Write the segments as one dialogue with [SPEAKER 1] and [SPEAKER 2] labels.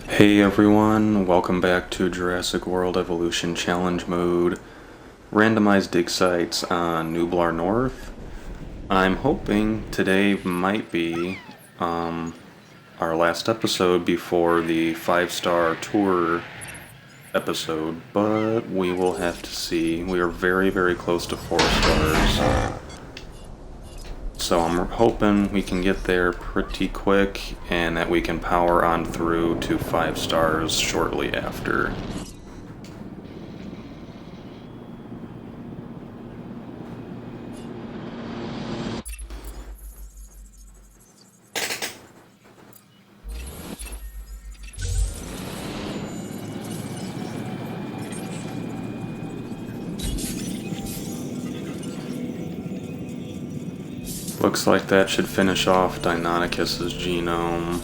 [SPEAKER 1] Hey everyone, welcome back to Jurassic World Evolution Challenge Mode. Randomized dig sites on Nublar North. I'm hoping today might be our last episode before the 5-star tour episode, but we will have to see. We are very, very close to 4 stars. So I'm hoping we can get there pretty quick and that we can power on through to 5 stars shortly after. Looks like that should finish off Deinonychus's genome.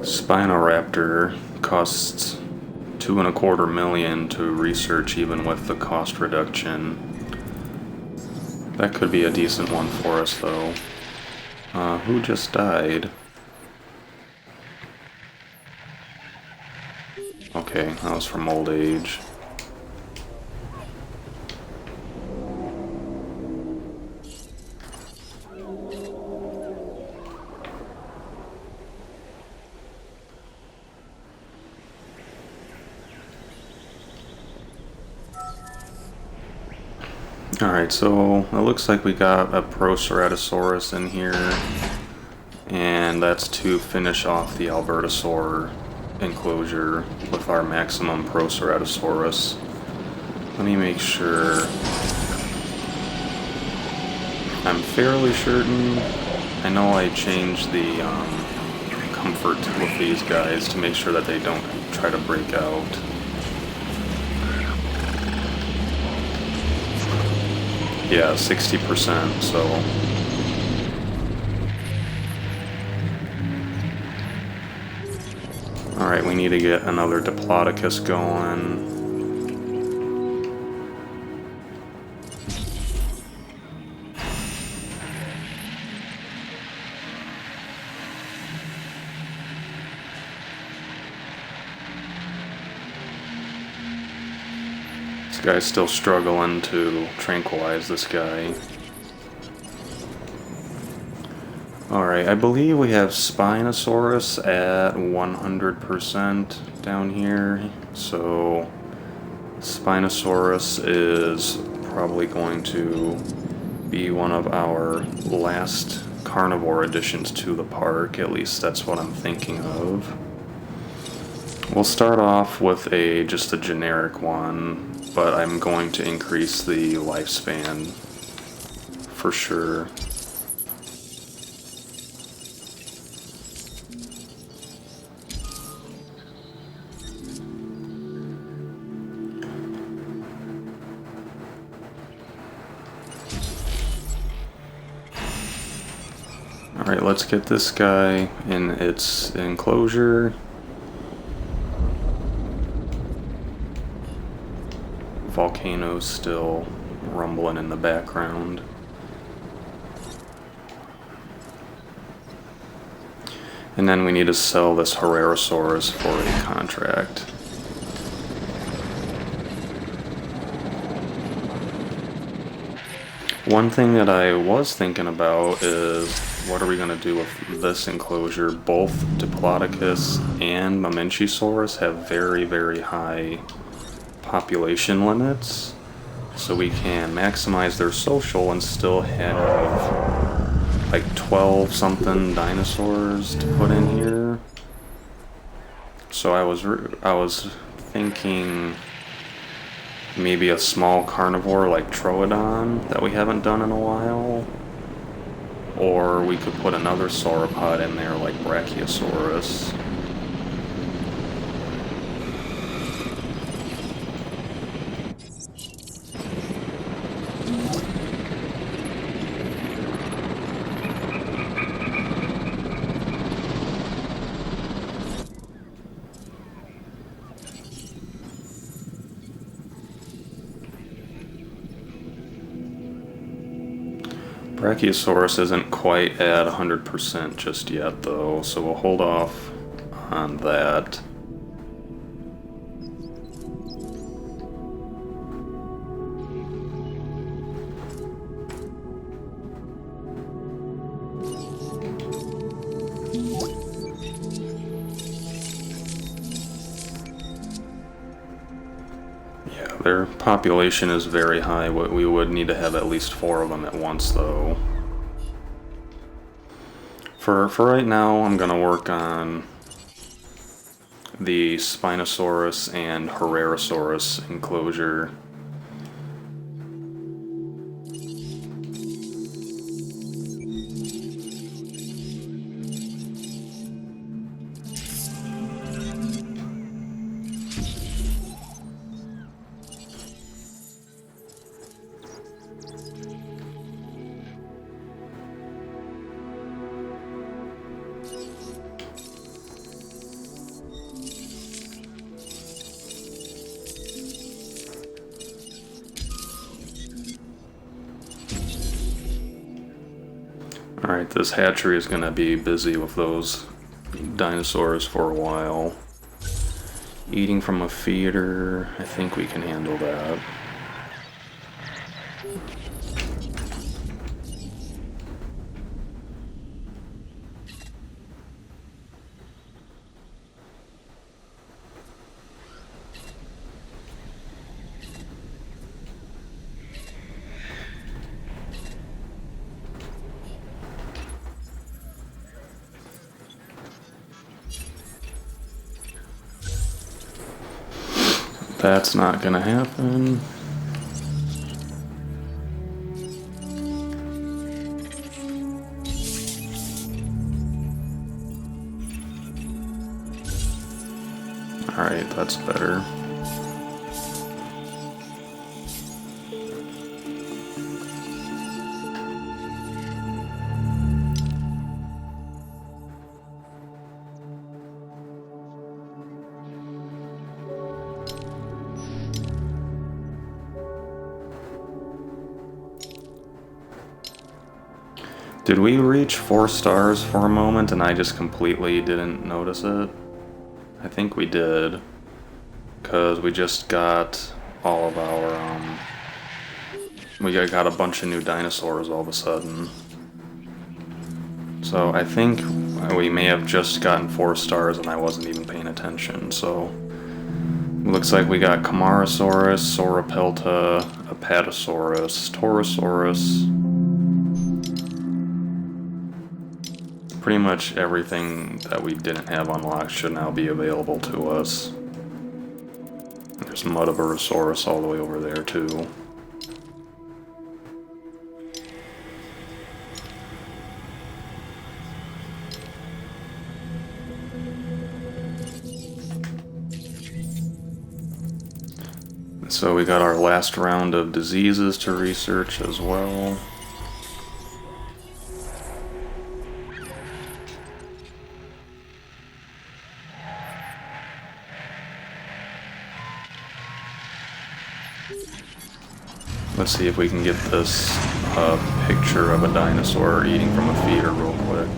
[SPEAKER 1] Spinoraptor costs $2.25 million to research even with the cost reduction. That could be a decent one for us though. Who just died? Okay, that was from old age. Alright, so it looks like we got a Proceratosaurus in here, and that's to finish off the Albertosaur enclosure with our maximum Proceratosaurus. Let me make sure. I'm fairly certain. I know I changed the comfort with these guys to make sure that they don't try to break out. Yeah, 60%, so... Alright, we need to get another Diplodocus going. This guy's still struggling to tranquilize this guy. Alright, I believe we have Spinosaurus at 100% down here. So Spinosaurus is probably going to be one of our last carnivore additions to the park. At least that's what I'm thinking of. We'll start off with just a generic one, but I'm going to increase the lifespan for sure. Alright, let's get this guy in its enclosure. Volcano's still rumbling in the background. And then we need to sell this Herrerasaurus for a contract. One thing that I was thinking about is what are we going to do with this enclosure? Both Diplodocus and Mamenchisaurus have very, very high population limits, so we can maximize their social and still have like 12 something dinosaurs to put in here. So I was thinking maybe a small carnivore like Troodon that we haven't done in a while, or we could put another sauropod in there like Brachiosaurus. Brachiosaurus isn't quite at 100% just yet, though, so we'll hold off on that. Their population is very high. We would need to have at least 4 of them at once, though. For right now, I'm going to work on the Spinosaurus and Herrerasaurus enclosure. Alright, this hatchery is going to be busy with those dinosaurs for a while. Eating from a feeder, I think we can handle that. That's not gonna happen. Alright, that's better. Did we reach 4 stars for a moment and I just completely didn't notice it? I think we did. Because we just got all of our, we got a bunch of new dinosaurs all of a sudden. So I think we may have just gotten 4 stars and I wasn't even paying attention, so... Looks like we got Camarasaurus, Sauropelta, Apatosaurus, Torosaurus... Pretty much everything that we didn't have unlocked should now be available to us. There's Muttaburrasaurus all the way over there too. So we got our last round of diseases to research as well. Let's see if we can get this picture of a dinosaur eating from a feeder real quick.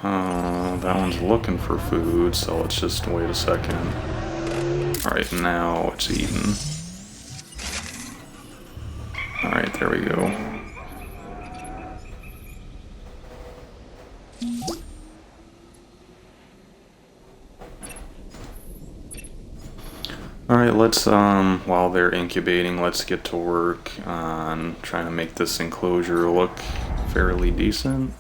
[SPEAKER 1] That one's looking for food, so let's just wait a second. Alright, now it's eating. Alright, there we go. Alright, let's, while they're incubating, let's get to work on trying to make this enclosure look fairly decent.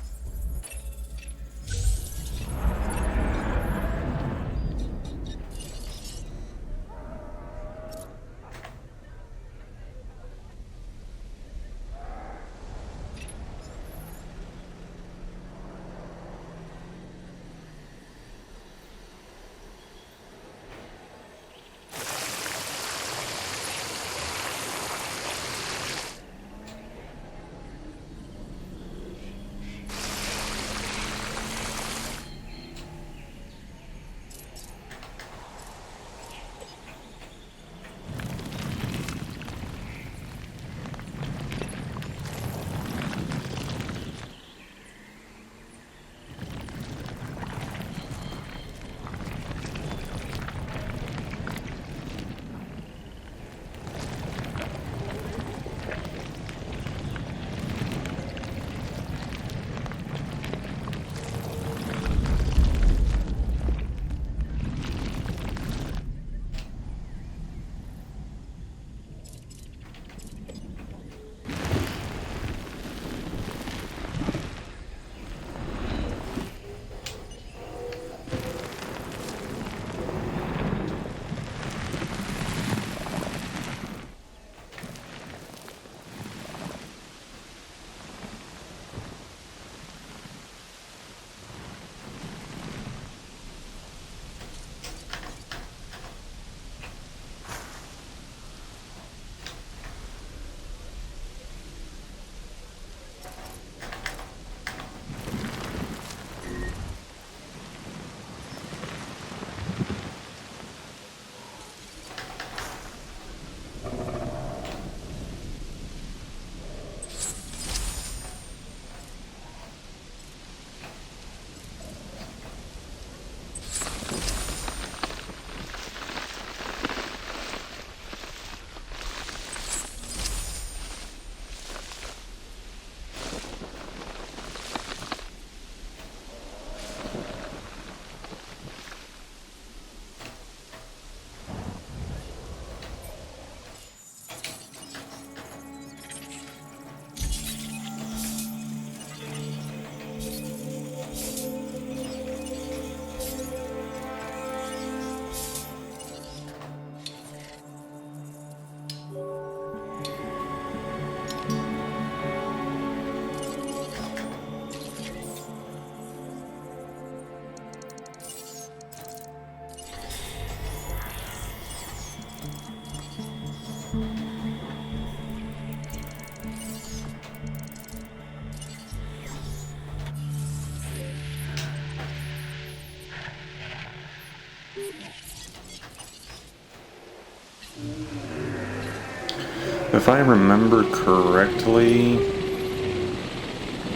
[SPEAKER 1] If I remember correctly,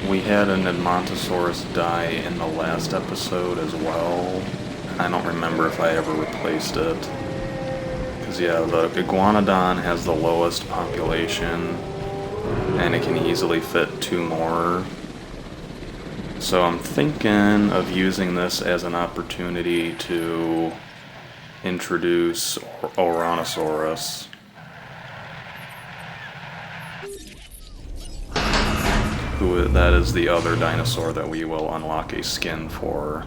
[SPEAKER 1] we had an Edmontosaurus die in the last episode as well. I don't remember if I ever replaced it. Because yeah, the Iguanodon has the lowest population, and it can easily fit 2 more. So I'm thinking of using this as an opportunity to introduce Ouranosaurus. That is the other dinosaur that we will unlock a skin for.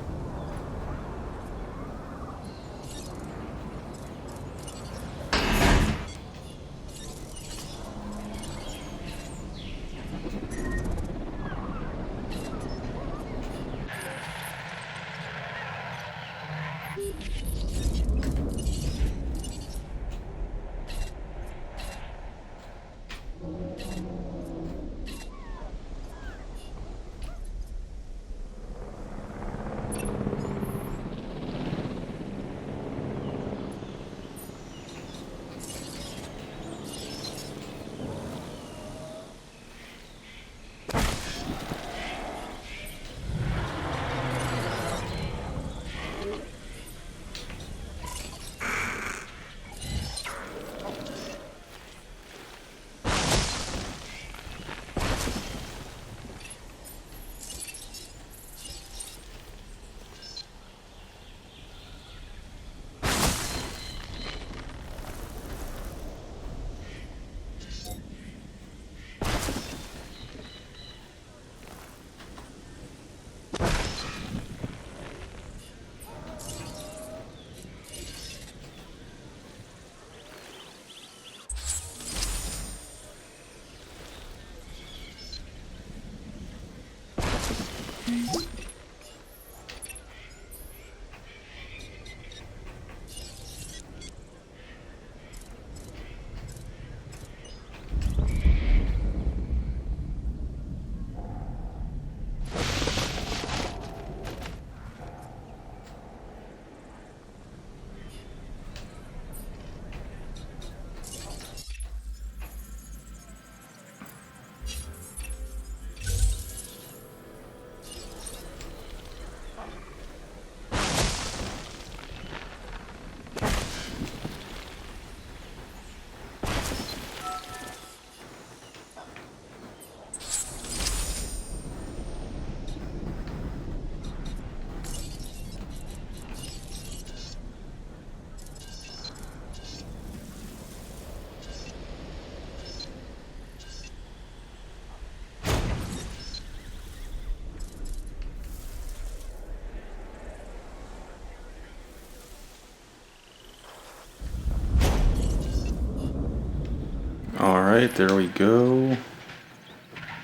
[SPEAKER 1] Alright, there we go.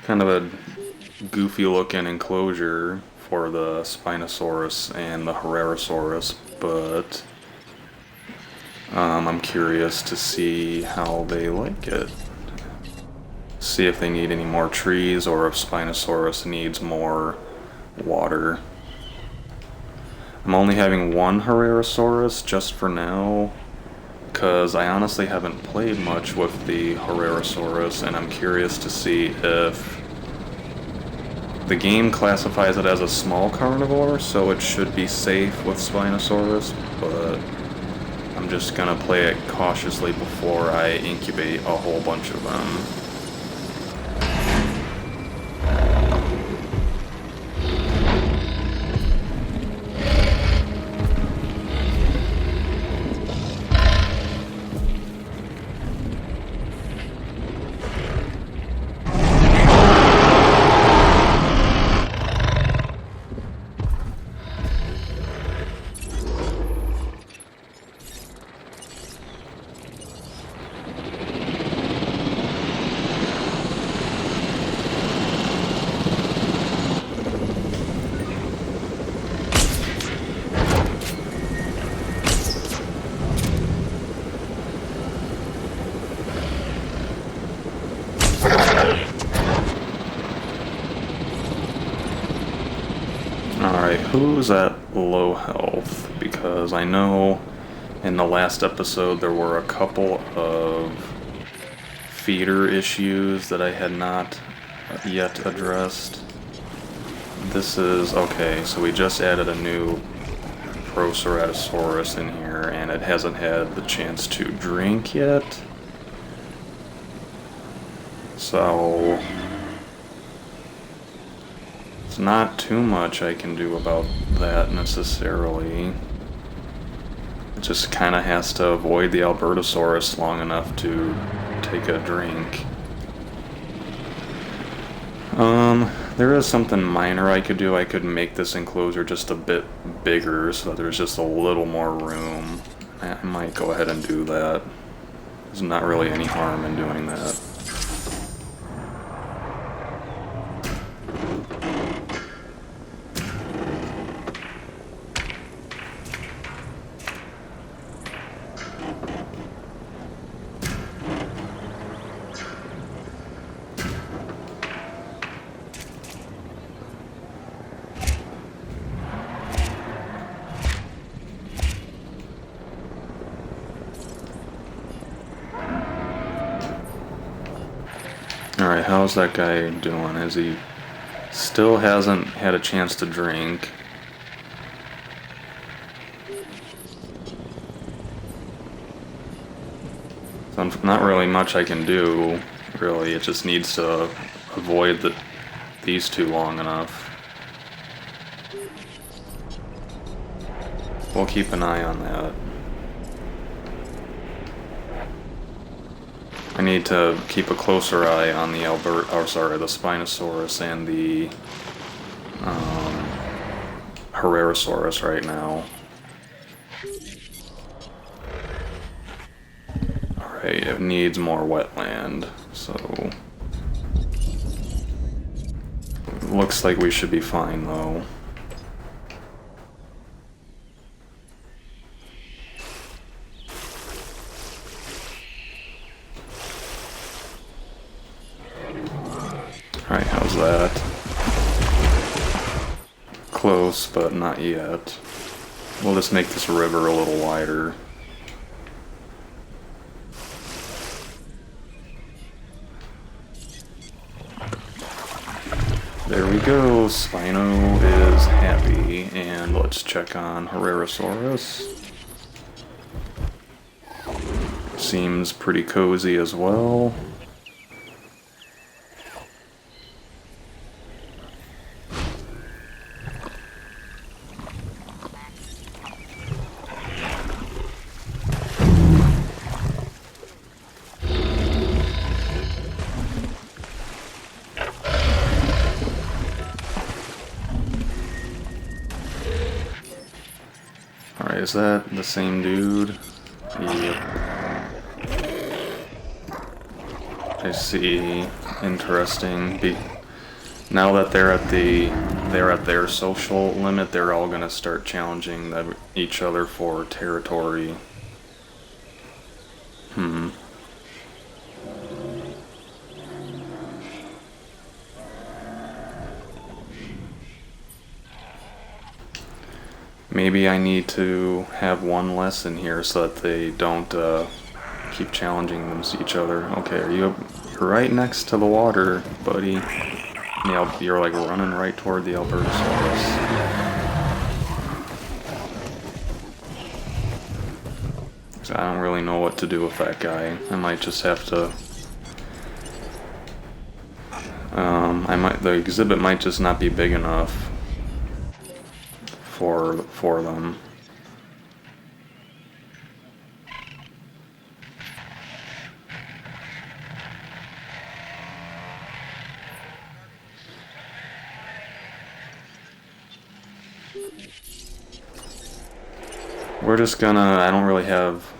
[SPEAKER 1] Kind of a goofy looking enclosure for the Spinosaurus and the Herrerasaurus, but I'm curious to see how they like it. See if they need any more trees or if Spinosaurus needs more water. I'm only having one Herrerasaurus just for now, because I honestly haven't played much with the Herrerasaurus, and I'm curious to see if the game classifies it as a small carnivore, so it should be safe with Spinosaurus, but I'm just gonna play it cautiously before I incubate a whole bunch of them. Alright, who's at low health? Because I know in the last episode there were a couple of feeder issues that I had not yet addressed. This is, okay, so we just added a new Proceratosaurus in here and it hasn't had the chance to drink yet. So it's not too much I can do about that necessarily. It just kind of has to avoid the Albertosaurus long enough to take a drink. There is something minor I could do. I could make this enclosure just a bit bigger so that there's just a little more room. I might go ahead and do that. There's not really any harm in doing that. Alright, how's that guy doing? Is he still hasn't had a chance to drink? So not really much I can do, really. It just needs to avoid these two long enough. We'll keep an eye on that. I need to keep a closer eye on the the Spinosaurus and the Herrerasaurus right now. Alright, it needs more wetland, so looks like we should be fine though. Alright, how's that? Close, but not yet. We'll just make this river a little wider. There we go, Spino is happy, and let's check on Herrerasaurus. Seems pretty cozy as well. Alright, is that the same dude? Yep. I see. Interesting. Now that they're at their social limit, they're all gonna start challenging each other for territory. Maybe I need to have one less in here so that they don't keep challenging each other. Okay, you're right next to the water, buddy. Yeah, you're like running right toward the Albertosaurus. So I don't really know what to do with that guy. I might just have to. The exhibit might just not be big enough for them. We're just gonna, I don't really have,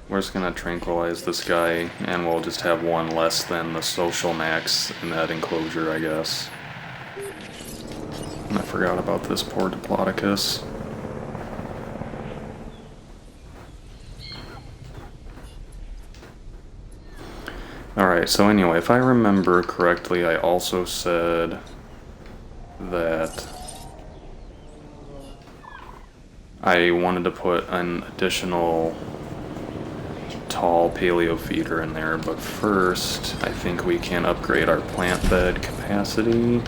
[SPEAKER 1] we're just gonna tranquilize this guy, and we'll just have one less than the social max in that enclosure, I guess. And I forgot about this poor Diplodocus. Alright, so anyway, if I remember correctly, I also said that I wanted to put an additional tall paleo feeder in there, but first I think we can upgrade our plant bed capacity.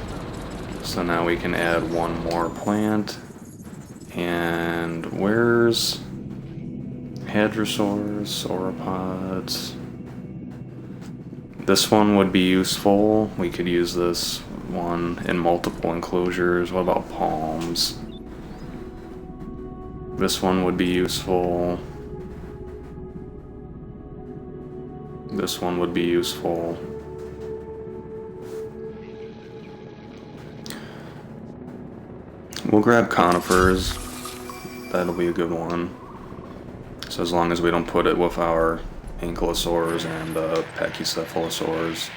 [SPEAKER 1] So now we can add one more plant. And where's hadrosaurs, sauropods? This one would be useful. We could use this one in multiple enclosures. What about palms? This one would be useful. This one would be useful. We'll grab conifers. That'll be a good one. So as long as we don't put it with our ankylosaurs and pachycephalosaurs.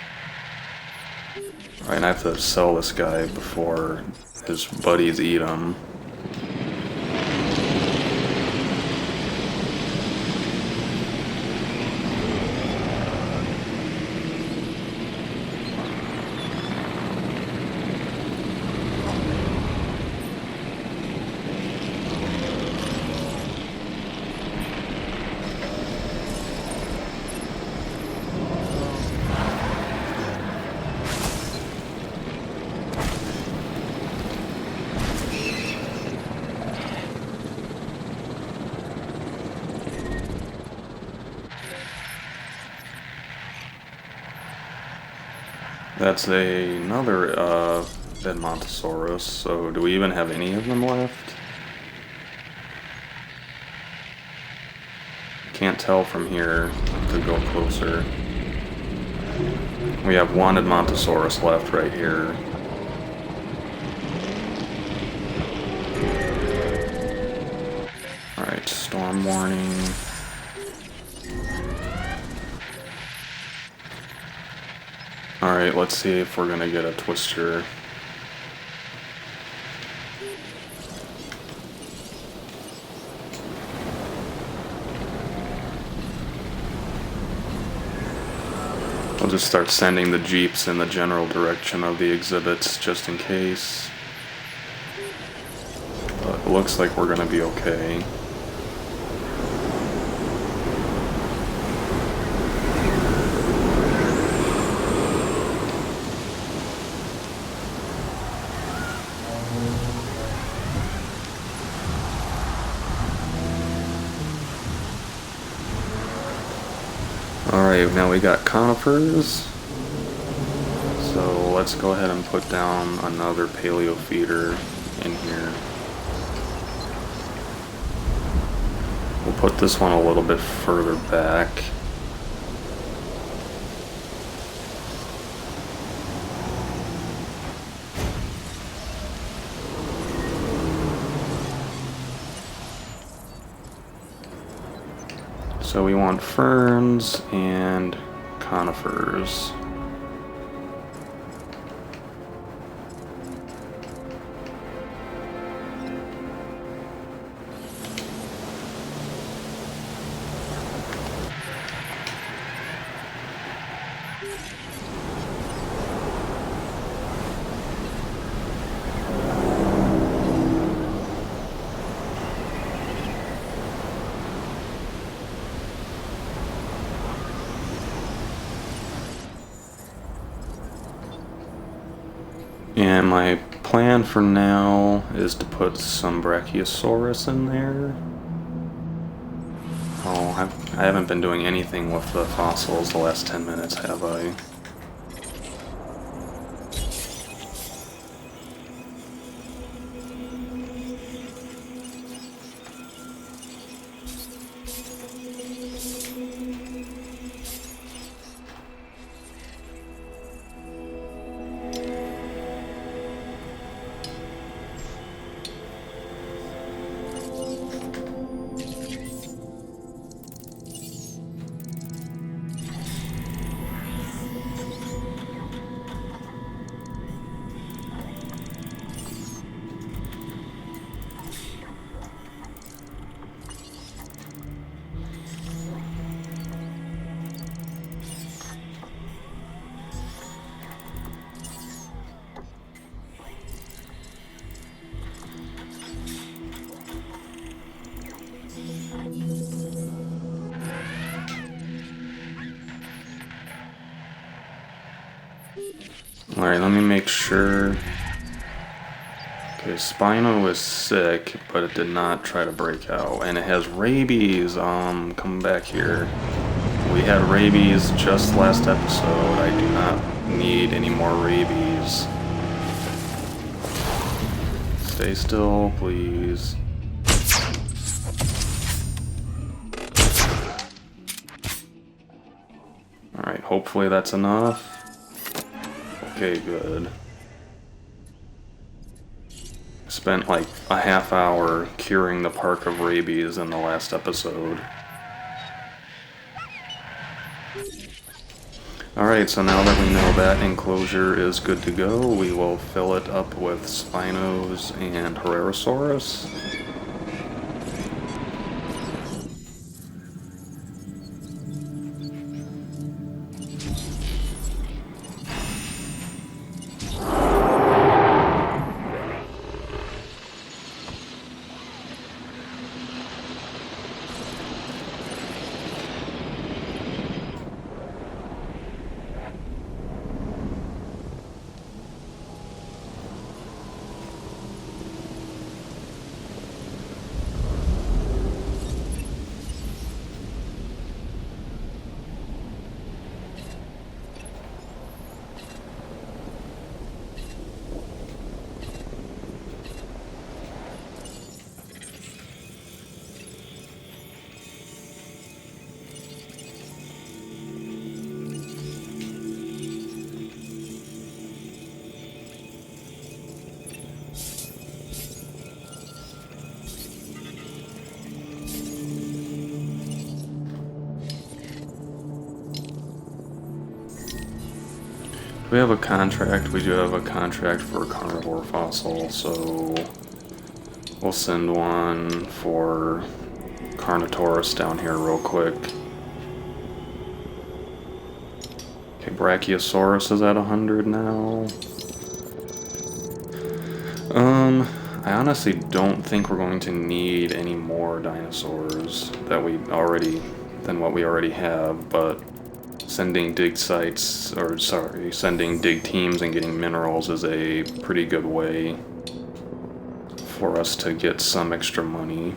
[SPEAKER 1] Alright, and I have to sell this guy before his buddies eat him. That's another Edmontosaurus, so do we even have any of them left? Can't tell from here to go closer. We have one Edmontosaurus left right here. Alright, storm warning. Alright, let's see if we're gonna get a twister. We'll just start sending the jeeps in the general direction of the exhibits just in case. But it looks like we're gonna be okay. Alright, now we got conifers. So let's go ahead and put down another paleo feeder in here. We'll put this one a little bit further back. So we want ferns and conifers. And my plan for now is to put some Brachiosaurus in there. Oh, I haven't been doing anything with the fossils the last 10 minutes, have I? Alright, let me make sure. Okay, Spino is sick, but it did not try to break out. And it has rabies. Come back here. We had rabies just last episode. I do not need any more rabies. Stay still, please. Alright, hopefully that's enough. Okay, good. Spent like a half hour curing the park of rabies in the last episode. Alright, so now that we know that enclosure is good to go, we will fill it up with Spinos and Herrerasaurus. We have a contract. We do have a contract for a carnivore fossil, so we'll send one for Carnotaurus down here real quick. Okay, Brachiosaurus is at 100 now. I honestly don't think we're going to need any more dinosaurs than what we already have, but sending dig sites, or sorry, sending dig teams and getting minerals is a pretty good way for us to get some extra money.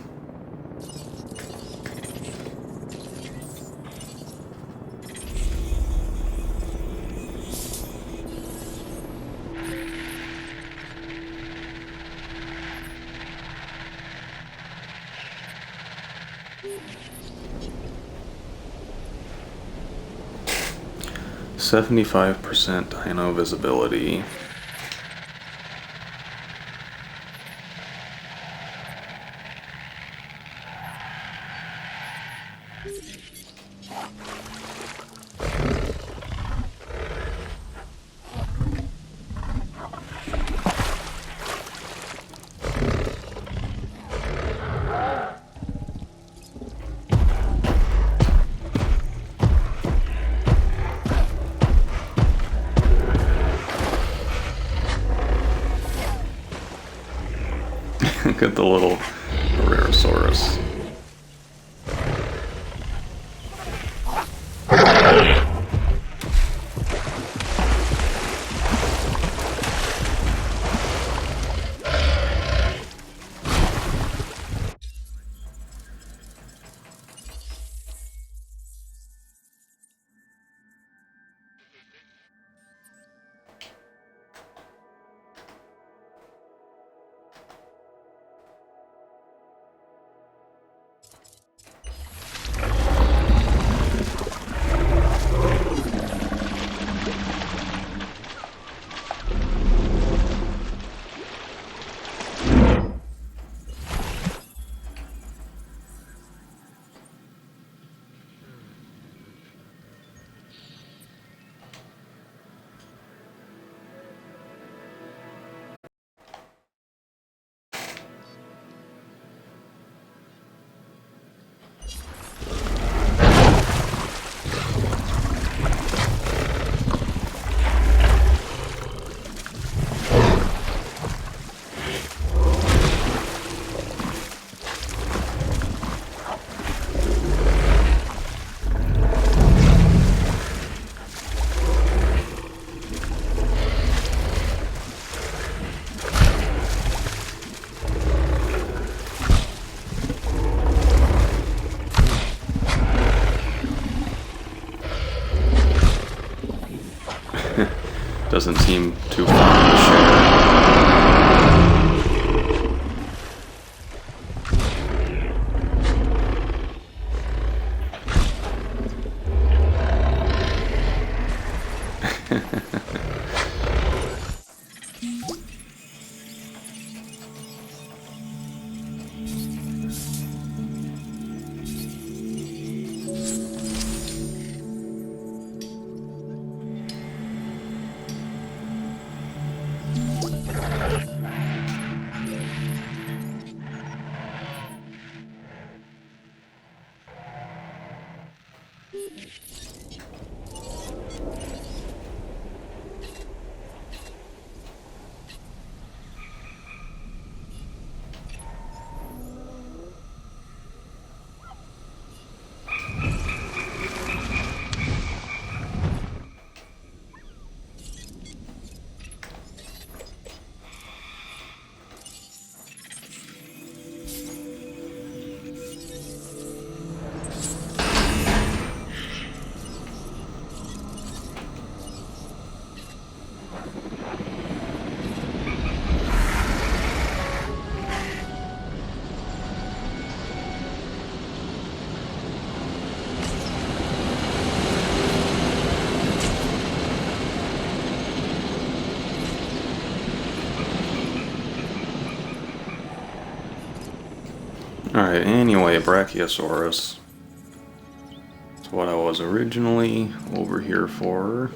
[SPEAKER 1] %75% dino visibility. Get the little Rarosaurus. Doesn't seem too fun to share. Alright, anyway, Brachiosaurus. That's what I was originally over here for.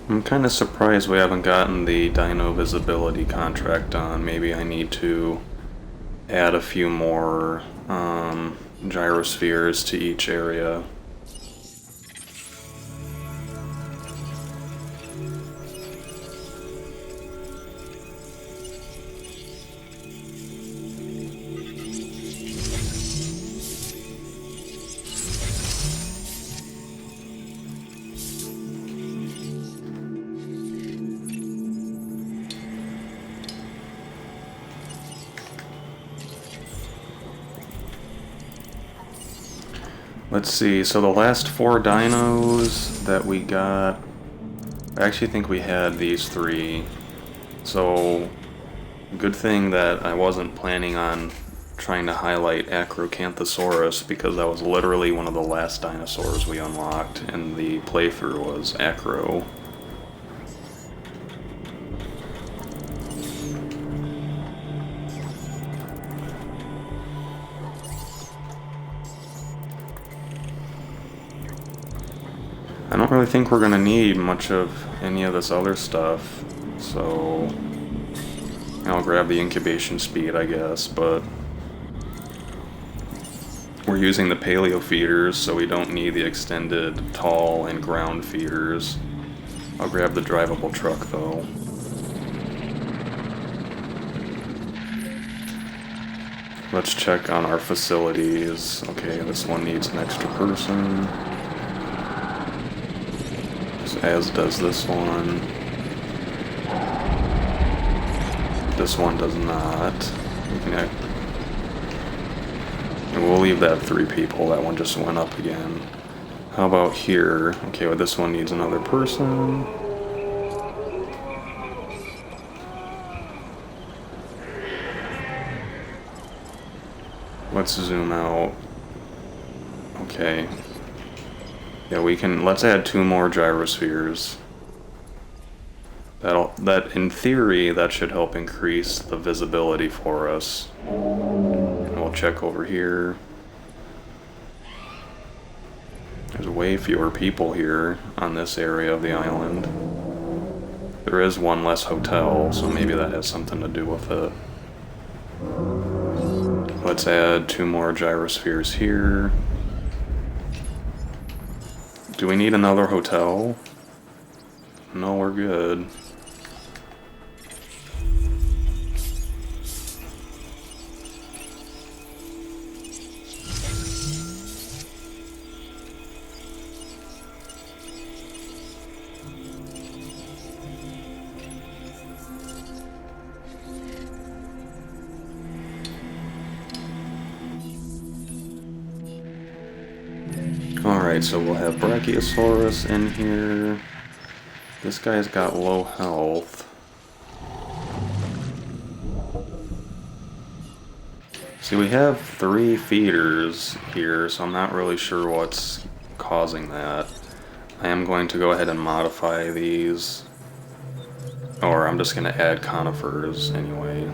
[SPEAKER 1] I'm kind of surprised we haven't gotten the Dino Visibility contract on. Maybe I need to add a few more gyrospheres to each area. Let's see, so the last 4 dinos that we got I actually think we had these three. So, good thing that I wasn't planning on trying to highlight Acrocanthosaurus, because that was literally one of the last dinosaurs we unlocked in the playthrough was Acro. I don't really think we're gonna need much of any of this other stuff, so I'll grab the incubation speed, I guess, but we're using the paleo feeders, so we don't need the extended tall and ground feeders. I'll grab the drivable truck, though. Let's check on our facilities. Okay, this one needs an extra person, as does this one. This one does not. We'll leave that 3 people. That one just went up again. How about here? Okay, well, this one needs another person. Let's zoom out. Okay. Yeah, we can. Let's add 2 more gyrospheres. That in theory, that should help increase the visibility for us. And we'll check over here. There's way fewer people here on this area of the island. There is one less hotel, so maybe that has something to do with it. Let's add 2 more gyrospheres here. Do we need another hotel? No, we're good. Alright, so we'll have Brachiosaurus in here. This guy's got low health. See, we have 3 feeders here, so I'm not really sure what's causing that. I am going to go ahead and modify these. Or I'm just going to add conifers anyway.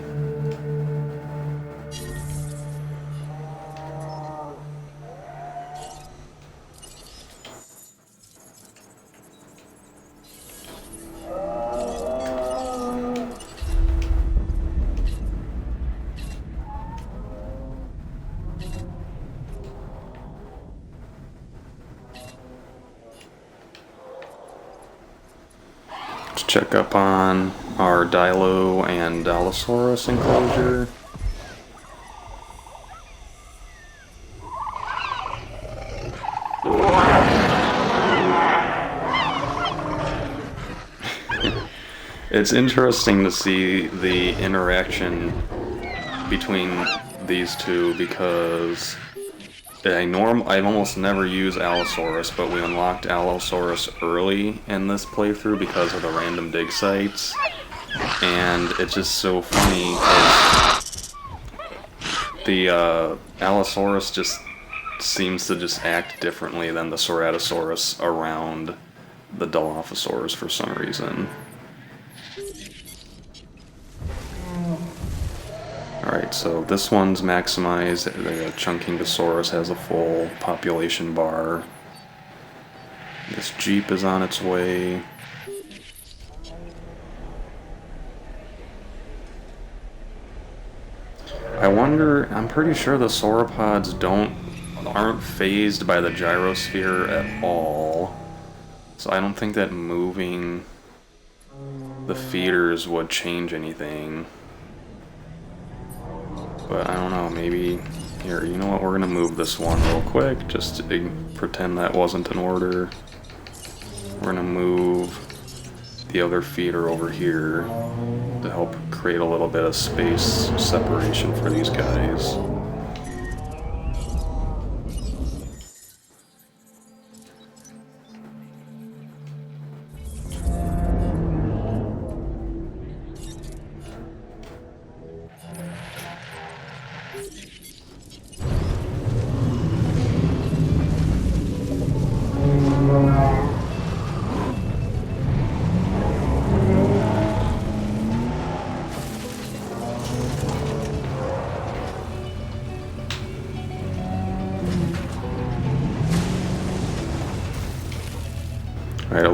[SPEAKER 1] Check up on our Dilo and Dilophosaurus enclosure. It's interesting to see the interaction between these two because I almost never use Allosaurus, but we unlocked Allosaurus early in this playthrough because of the random dig sites, and it's just so funny because the Allosaurus just seems to just act differently than the Ceratosaurus around the Dilophosaurus for some reason. Alright, so this one's maximized. The Chunkingosaurus has a full population bar. This Jeep is on its way. I wonder, I'm pretty sure the sauropods aren't phased by the gyrosphere at all. So I don't think that moving the feeders would change anything. But I don't know, maybe... Here, you know what, we're gonna move this one real quick, just to pretend that wasn't an order. We're gonna move the other feeder over here to help create a little bit of space separation for these guys.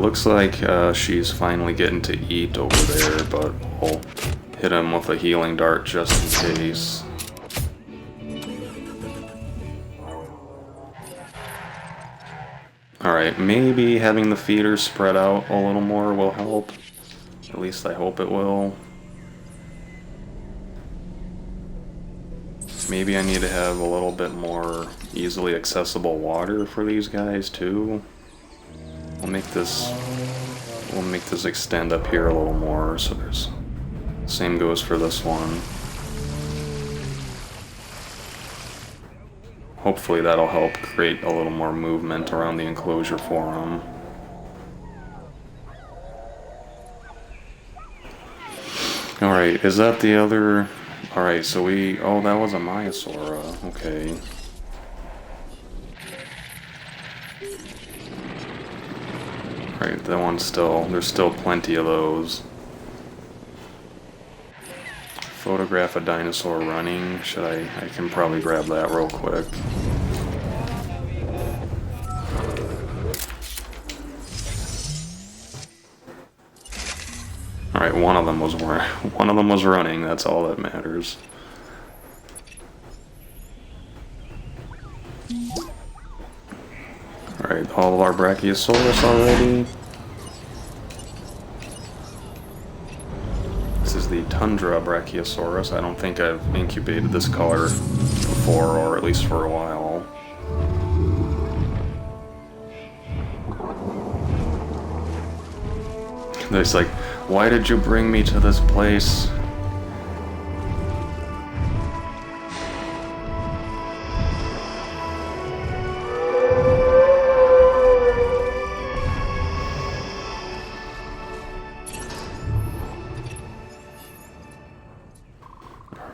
[SPEAKER 1] looks like she's finally getting to eat over there, but we'll hit him with a healing dart just in case. Alright, maybe having the feeders spread out a little more will help. At least I hope it will. Maybe I need to have a little bit more easily accessible water for these guys too. We'll make this extend up here a little more, so there's same goes for this one. Hopefully that'll help create a little more movement around the enclosure for them. Alright, is that the other... Alright, so we... Oh, that was a Maiasaura. Okay. Alright, that one's still... There's still plenty of those. Photograph a dinosaur running. Should I can probably grab that real quick. Alright, one of them was running, that's all that matters. Alright, all of our Brachiosaurus already. This is the Tundra Brachiosaurus. I don't think I've incubated this color before, or at least for a while. It's like, why did you bring me to this place?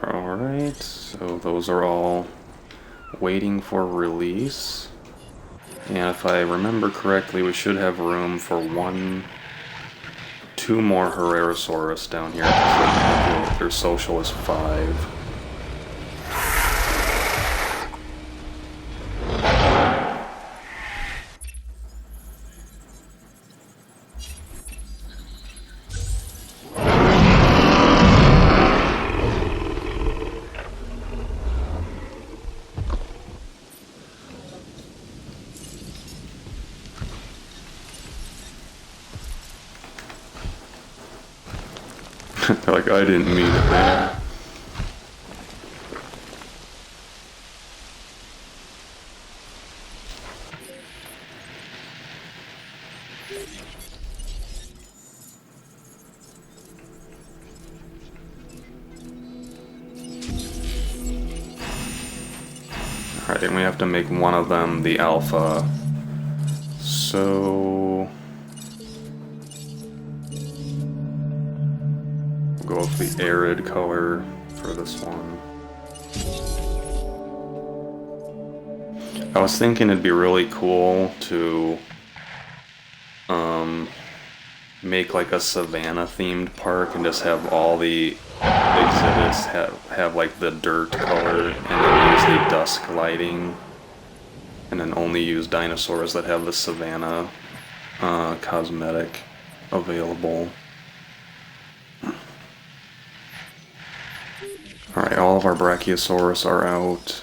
[SPEAKER 1] Alright, so those are all waiting for release. And if I remember correctly, we should have room for two more Herrerasaurus down here, because their social is 5. They're like, I didn't mean it, man. Alright, and we have to make one of them the alpha. So... go with the arid color for this one. I was thinking it'd be really cool to make like a savannah themed park and just have all the exhibits have like the dirt color and then use the dusk lighting and then only use dinosaurs that have the savannah cosmetic available. Alright, all of our Brachiosaurus are out.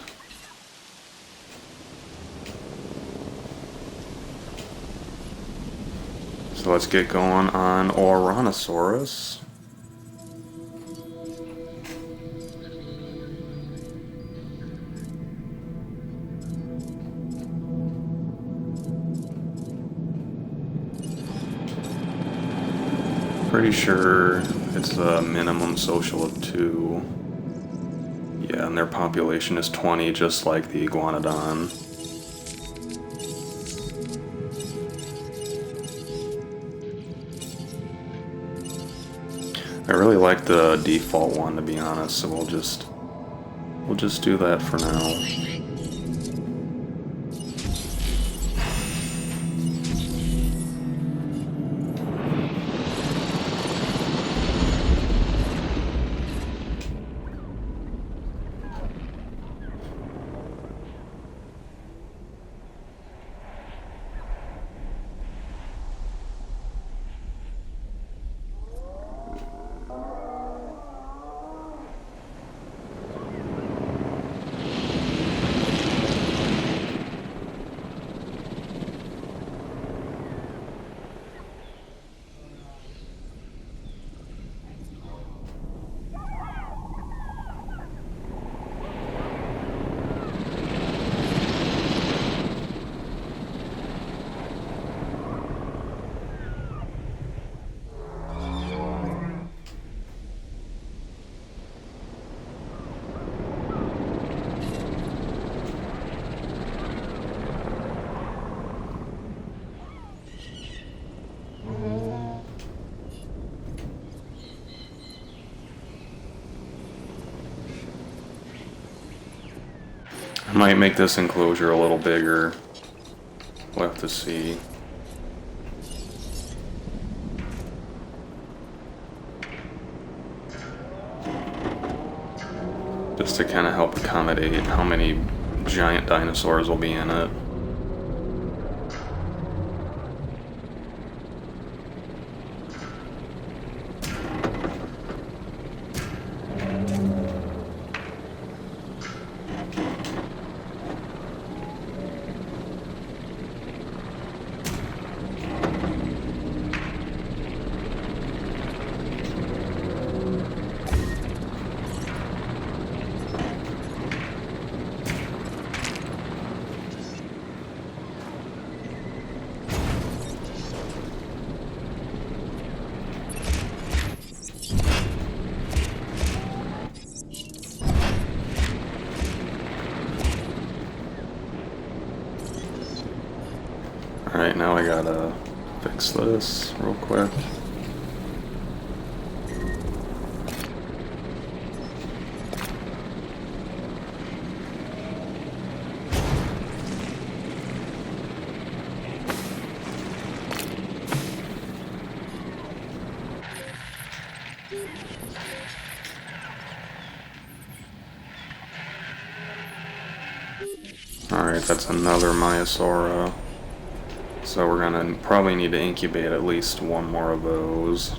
[SPEAKER 1] So let's get going on Oranosaurus. Pretty sure it's a minimum social of 2. Yeah, and their population is 20, just like the Iguanodon. I really like the default one, to be honest, so we'll just do that for now. I might make this enclosure a little bigger. We'll have to see. Just to kind of help accommodate how many giant dinosaurs will be in it. Alright, now I gotta fix this real quick. Alright, that's another Myosaura. So we're gonna probably need to incubate at least one more of those.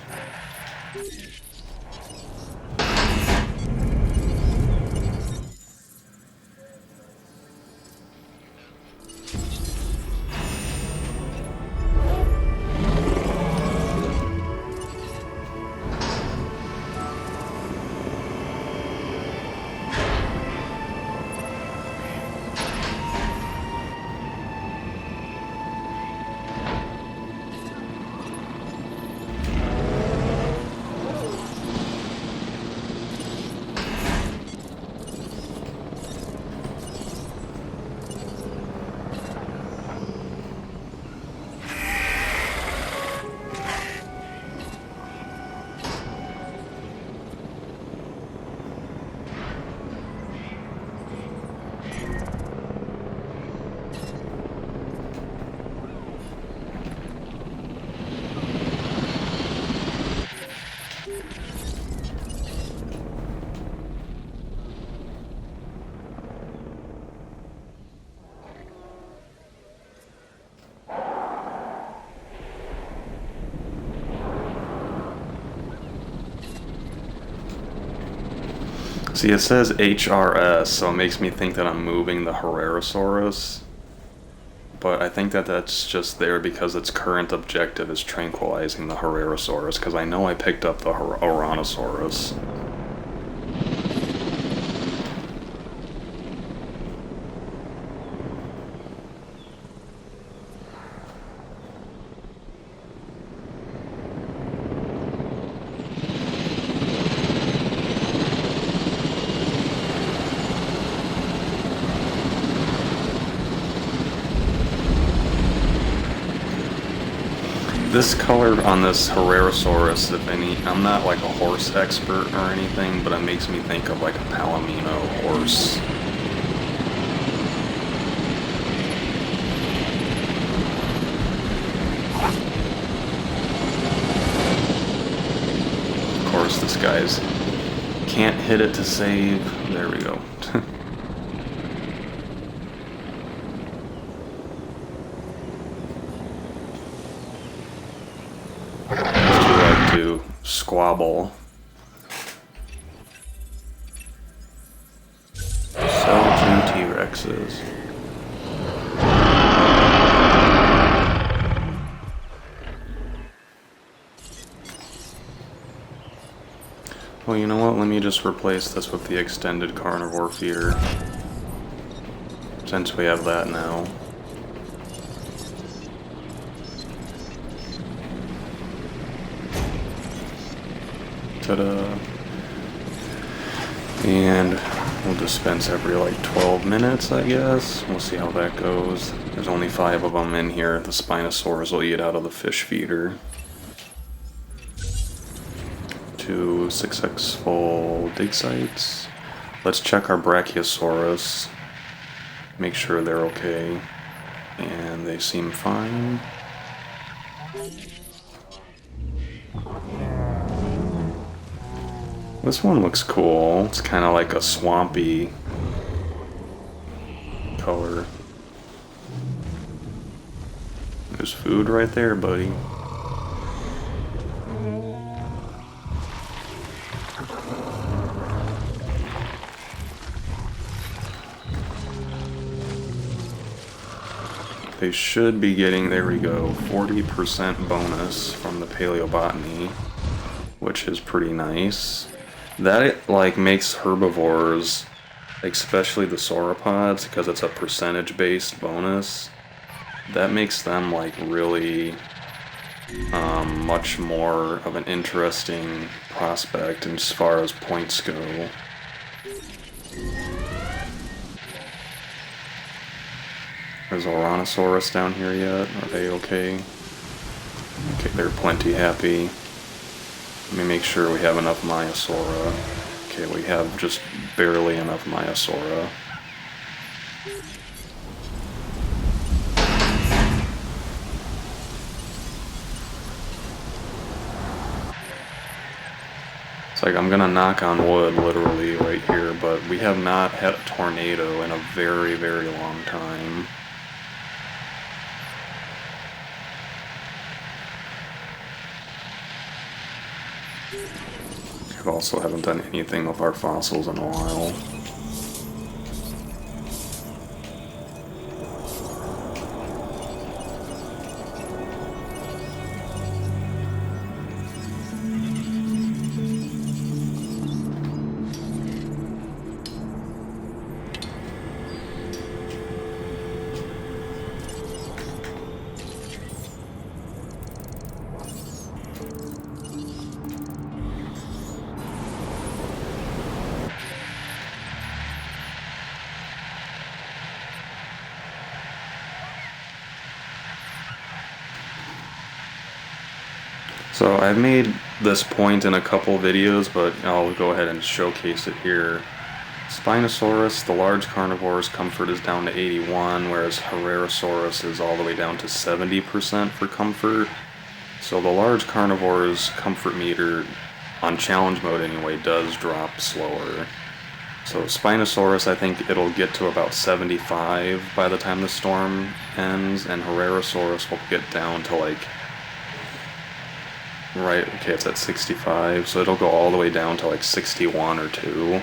[SPEAKER 1] See, it says HRS, so it makes me think that I'm moving the Herrerasaurus. But I think that that's just there because its current objective is tranquilizing the Herrerasaurus, because I know I picked up the Ouranosaurus. This color on this Herrerasaurus, if any, I'm not like a horse expert or anything, but it makes me think of like a Palomino horse. Of course, this guy's can't hit it to save. There we go. Squabble. Sell 2 T-Rexes. Well, you know what? Let me just replace this with the extended carnivore feeder, since we have that now. Ta-da. And we'll dispense every like 12 minutes, I guess. We'll see how that goes. There's only 5 of them in here. The Spinosaurus will eat out of the fish feeder. 2 6x full dig sites. Let's check our Brachiosaurus. make sure they're okay. And they seem fine. This one looks cool. It's kind of like a swampy color. There's food right there, buddy. They should be getting, there we go, 40% bonus from the paleobotany, which is pretty nice. That, like, makes herbivores, especially the sauropods, because it's a percentage-based bonus, that makes them, like, really much more of an interesting prospect as far as points go. There's Ouranosaurus down here yet? Are they okay? Okay, they're plenty happy. Let me make sure we have enough Maiasaura. Okay, we have just barely enough Maiasaura. It's like I'm gonna knock on wood literally right here, but we have not had a tornado in a very, very long time. I also haven't done anything with our fossils in a while. So I've made this point in a couple videos, but I'll go ahead and showcase it here. Spinosaurus, the large carnivore's comfort is down to 81, whereas Herrerasaurus is all the way down to 70% for comfort. So the large carnivore's comfort meter, on challenge mode anyway, does drop slower. So Spinosaurus, I think it'll get to about 75 by the time the storm ends, and Herrerasaurus will get down to like... Right, okay, it's at 65, so it'll go all the way down to like 61 or 2.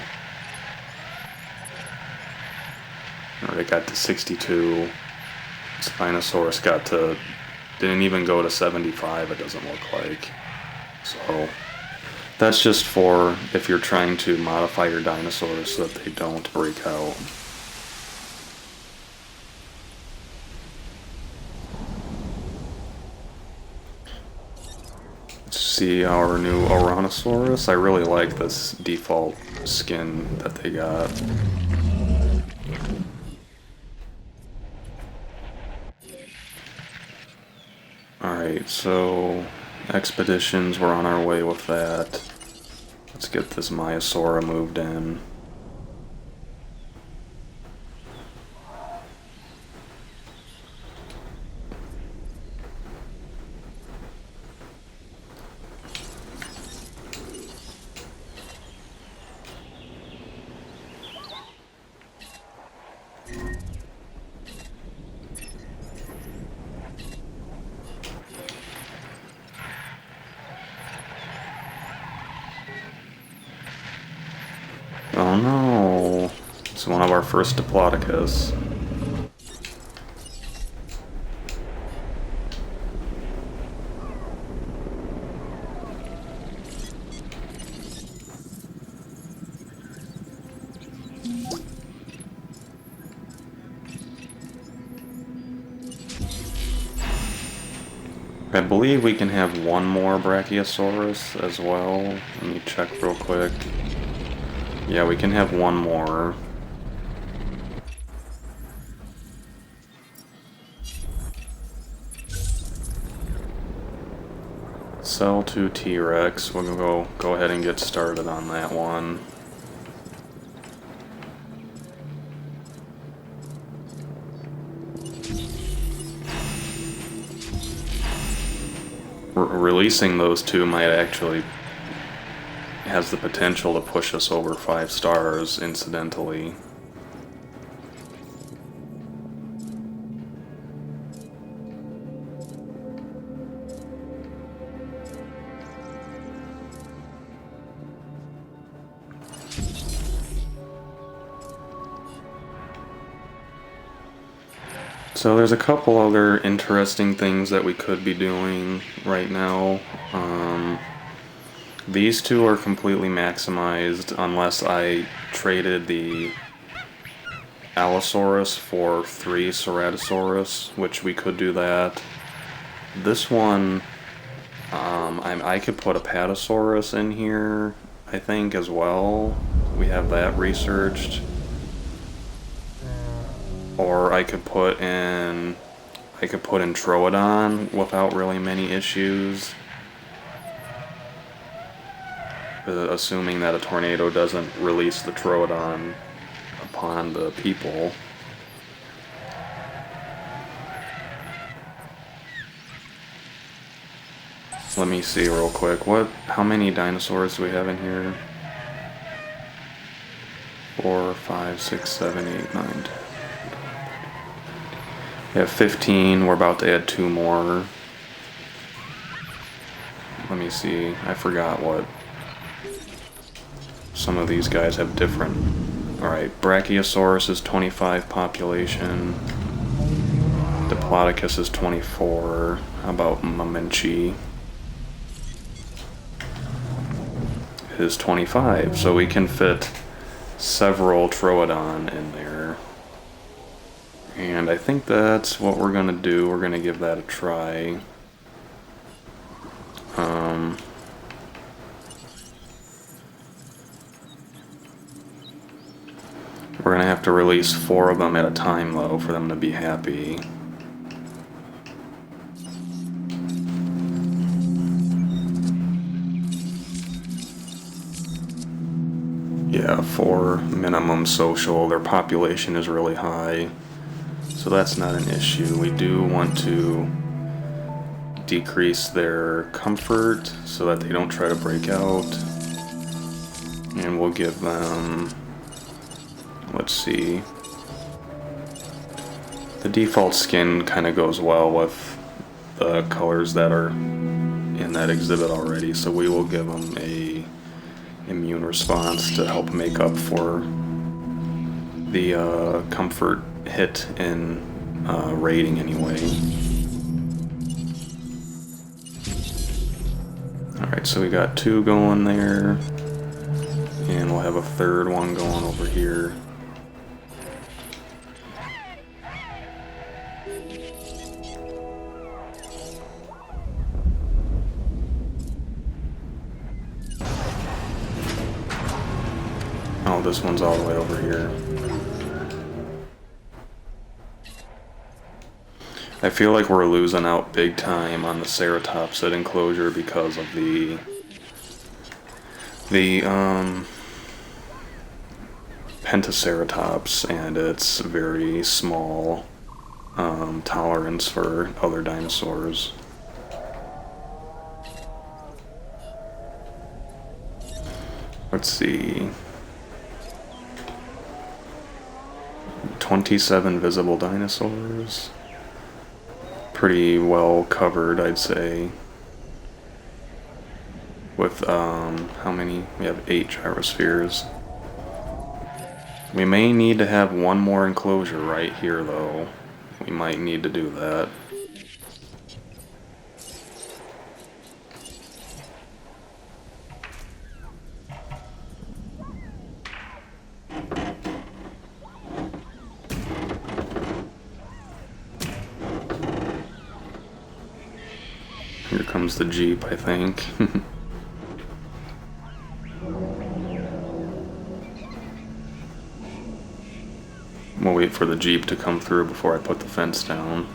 [SPEAKER 1] Or it got to 62. Spinosaurus got to... didn't even go to 75, it doesn't look like. So, that's just for if you're trying to modify your dinosaurs so that they don't break out. See our new Ouranosaurus. I really like this default skin that they got. Alright, so expeditions, we're on our way with that. Let's get this Maiasaura moved in. Oh no, it's one of our first Diplodocus. I believe we can have one more Brachiosaurus as well. Let me check real quick. Yeah, we can have one more. Sell to T-Rex. We'll go ahead and get started on that one. Releasing those two might actually has the potential to push us over 5 stars incidentally. So there's a couple other interesting things that we could be doing right now. These two are completely maximized unless I traded the Allosaurus for 3 Ceratosaurus, which we could do that. This one, I could put a Patasaurus in here, I think, as well. We have that researched. Or I could put in Troodon without really many issues. Assuming that a tornado doesn't release the Troodon upon the people. Let me see real quick. How many dinosaurs do we have in here? 4, 5, 6, 7, 8, 9, 10. We have 15. We're about to add 2 more. Let me see. I forgot what. Some of these guys have different. Alright, Brachiosaurus is 25 population. Diplodocus is 24. How about Mamenchi? Is 25. So we can fit several Troodon in there. And I think that's what we're gonna do. We're gonna give that a try. We're gonna have to release 4 of them at a time, though, for them to be happy. Yeah, 4 minimum social. Their population is really high, so that's not an issue. We do want to decrease their comfort so that they don't try to break out. And we'll give them, let's see, the default skin kind of goes well with the colors that are in that exhibit already, so we will give them a immune response to help make up for the comfort hit in rating anyway. Alright, so we got 2 going there, and we'll have a 3rd one going over here. Oh, this one's all the way over here. I feel like we're losing out big time on the ceratopsid enclosure because of the Pentaceratops and its very small tolerance for other dinosaurs. Let's see. 27 visible dinosaurs. Pretty well covered, I'd say. With, how many? We have 8 gyrospheres. We may need to have one more enclosure right here, though. We might need to do that. Here comes the Jeep, I think. We'll wait for the Jeep to come through before I put the fence down.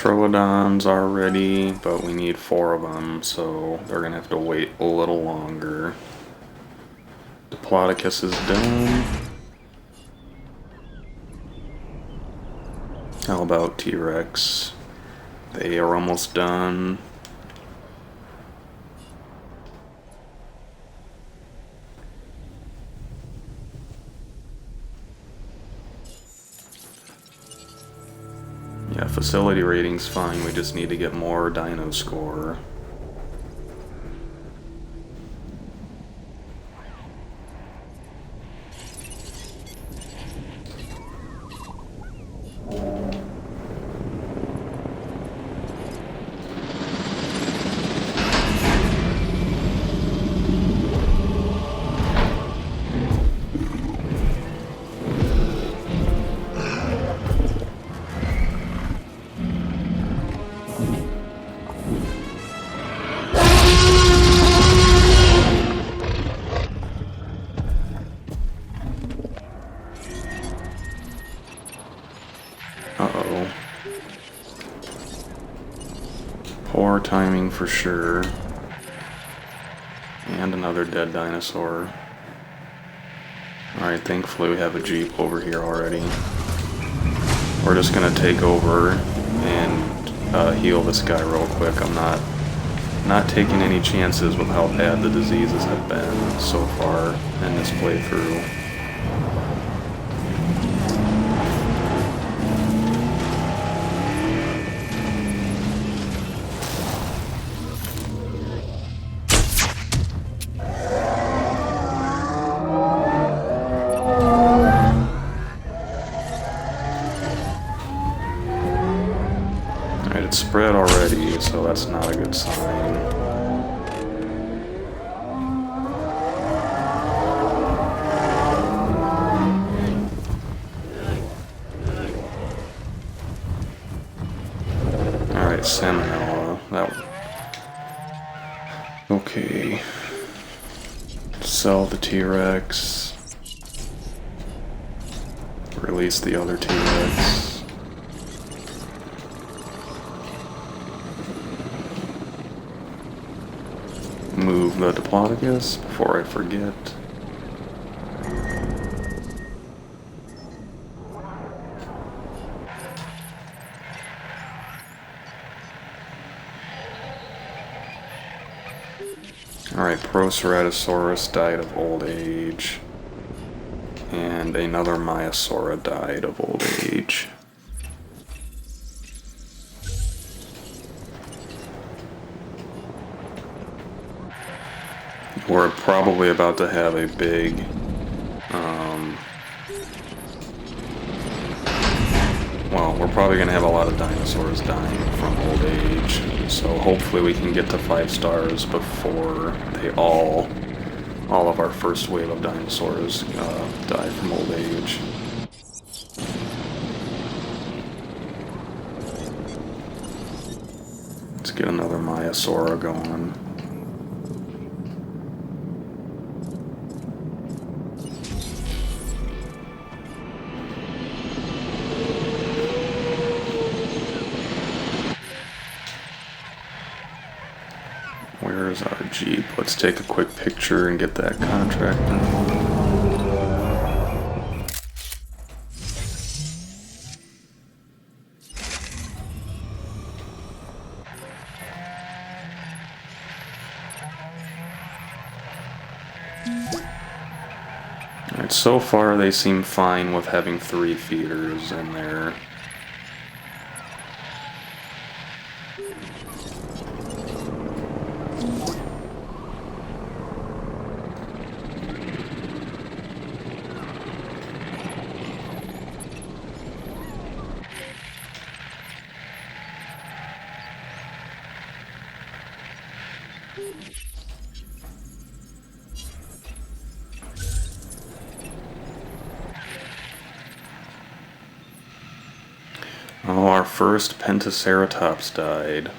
[SPEAKER 1] Troodons are ready, but we need 4 of them, so they're going to have to wait a little longer. Diplodocus is done. How about T-Rex? They are almost done. Yeah, facility rating's fine, we just need to get more dino score. Uh-oh. Poor timing for sure. And another dead dinosaur. Alright, thankfully we have a Jeep over here already. We're just gonna take over and heal this guy real quick. I'm not taking any chances with how bad the diseases have been so far in this playthrough. It's spread already, so that's not a good sign. Alright, Salmonella. That one. Okay. Sell the T-Rex. Release the other T-Rex. Move the Diplodocus before I forget. Alright, Proceratosaurus died of old age. And another Maiasaura died of old age. We're probably about to have a big, well, we're probably going to have a lot of dinosaurs dying from old age, so hopefully we can get to 5 stars before they all of our first wave of dinosaurs die from old age. Let's get another Maiasaura going. Where's our Jeep? Let's take a quick picture and get that contract done. Alright, so far they seem fine with having 3 feeders in there. Oh, our first Pentaceratops died.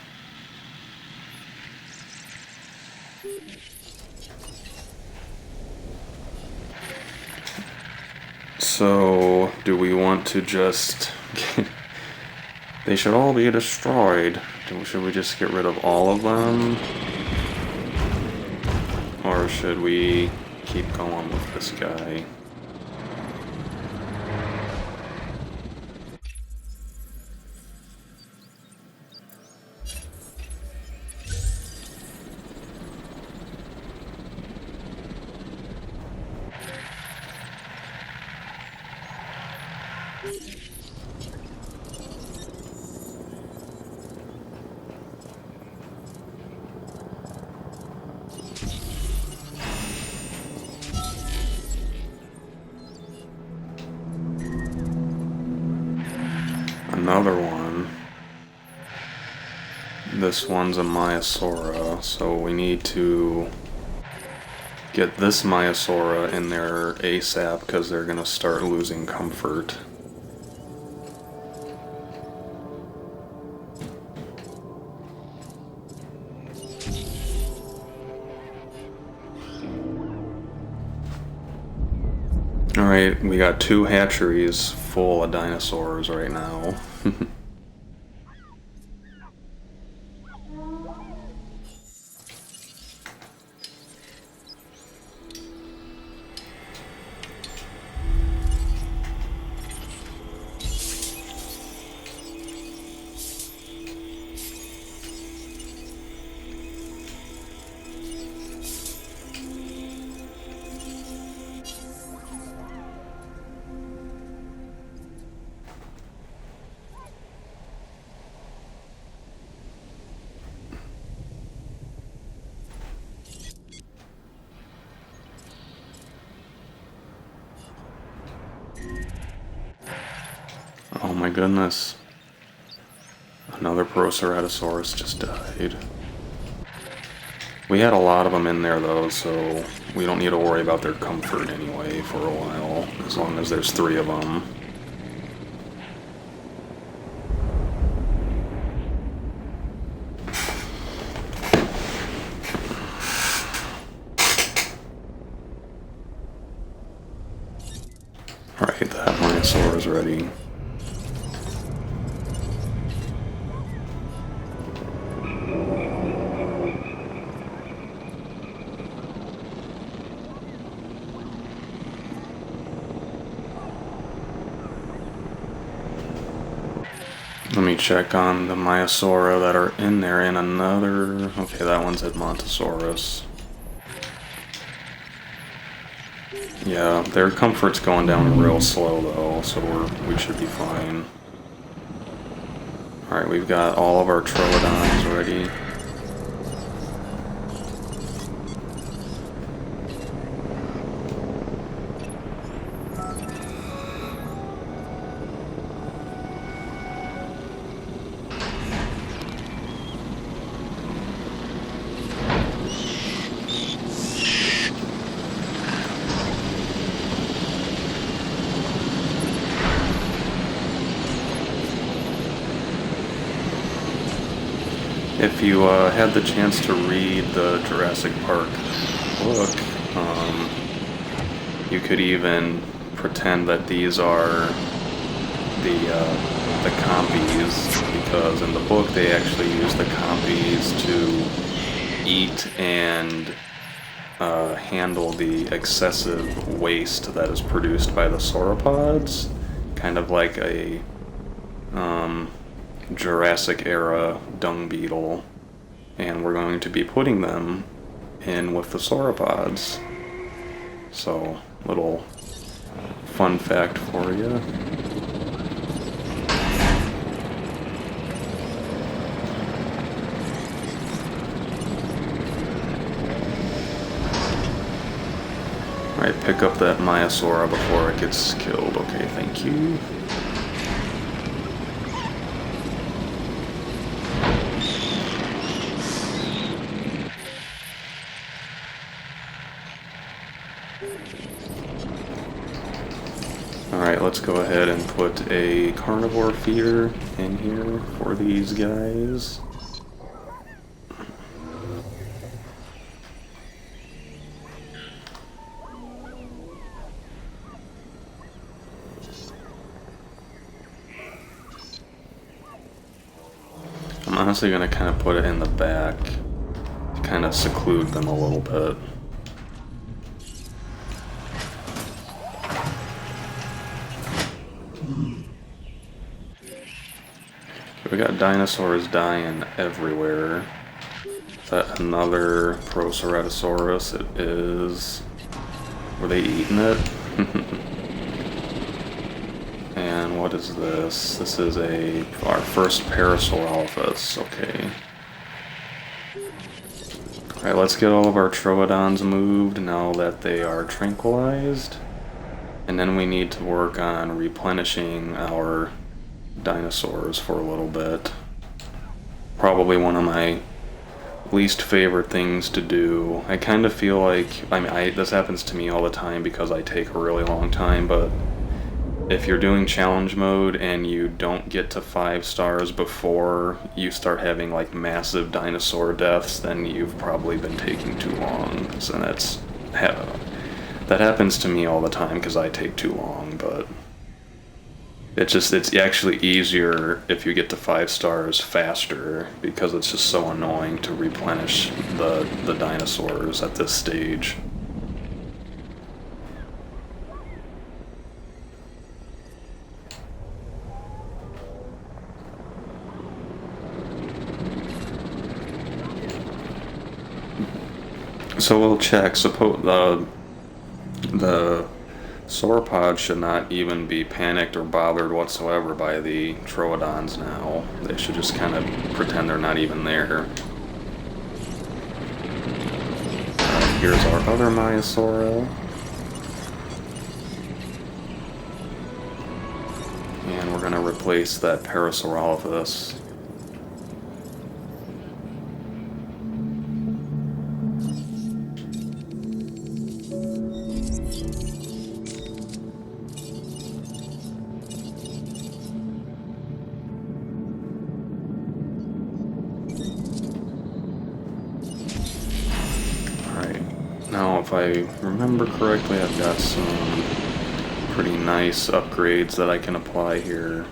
[SPEAKER 1] So, do we want to just... They should all be destroyed. Should we just get rid of all of them? Or should we keep going with this guy? Another one. This one's a Maiasaura, so we need to get this Maiasaura in there ASAP because they're gonna start losing comfort. Alright, we got 2 hatcheries full of dinosaurs right now. Oh my goodness. Another Proceratosaurus just died. We had a lot of them in there though, so we don't need to worry about their comfort anyway for a while, as long as there's 3 of them. Alright, that Maiasaur is ready. Let me check on the Maiasaura that are in there and another... Okay, that one's Edmontosaurus. Yeah, their comfort's going down real slow though, so we should be fine. Alright, we've got all of our Troodons ready. If you had the chance to read the Jurassic Park book, you could even pretend that these are the compies, because in the book they actually use the compies to eat and handle the excessive waste that is produced by the sauropods, kind of like a Jurassic era dung beetle, and we're going to be putting them in with the sauropods. So, little fun fact for you. Alright, pick up that Maiasaura before it gets killed. Okay, thank you. Alright, let's go ahead and put a carnivore feeder in here for these guys. honestly gonna kind of put it in the back to kind of seclude them a little bit. We got dinosaurs dying everywhere. Is that another Proceratosaurus? It is. Were they eating it? And what is this? This is our first Parasaurolophus. Okay. Alright, let's get all of our Troodons moved now that they are tranquilized. And then we need to work on replenishing our dinosaurs for a little bit. Probably one of my least favorite things to do. I kind of feel like, this happens to me all the time because I take a really long time, but if you're doing challenge mode and you don't get to 5 stars before you start having like massive dinosaur deaths, then you've probably been taking too long. So that happens to me all the time because I take too long, but it's actually easier if you get to 5 stars faster because it's just so annoying to replenish the dinosaurs at this stage. So we'll check. Suppose the sauropod should not even be panicked or bothered whatsoever by the Troodons now. They should just kind of pretend they're not even there. Here's our other Maiasauro. And we're going to replace that Parasaurolophus. Now, if I remember correctly, I've got some pretty nice upgrades that I can apply here.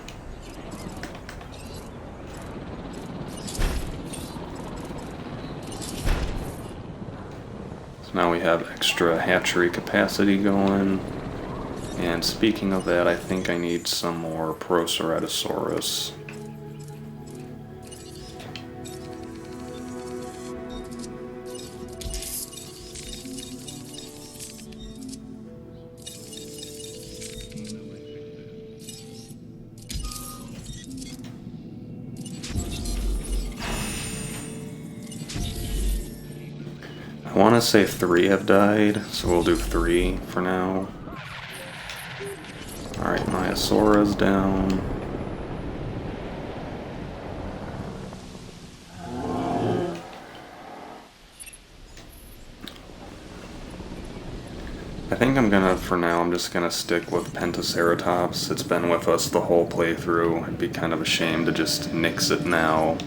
[SPEAKER 1] So now we have extra hatchery capacity going. And speaking of that, I think I need some more Proceratosaurus. I want to say 3 have died, so we'll do 3 for now. Alright, Maiasaura's down. I think for now, I'm just gonna stick with Pentaceratops. It's been with us the whole playthrough. It'd be kind of a shame to just nix it now.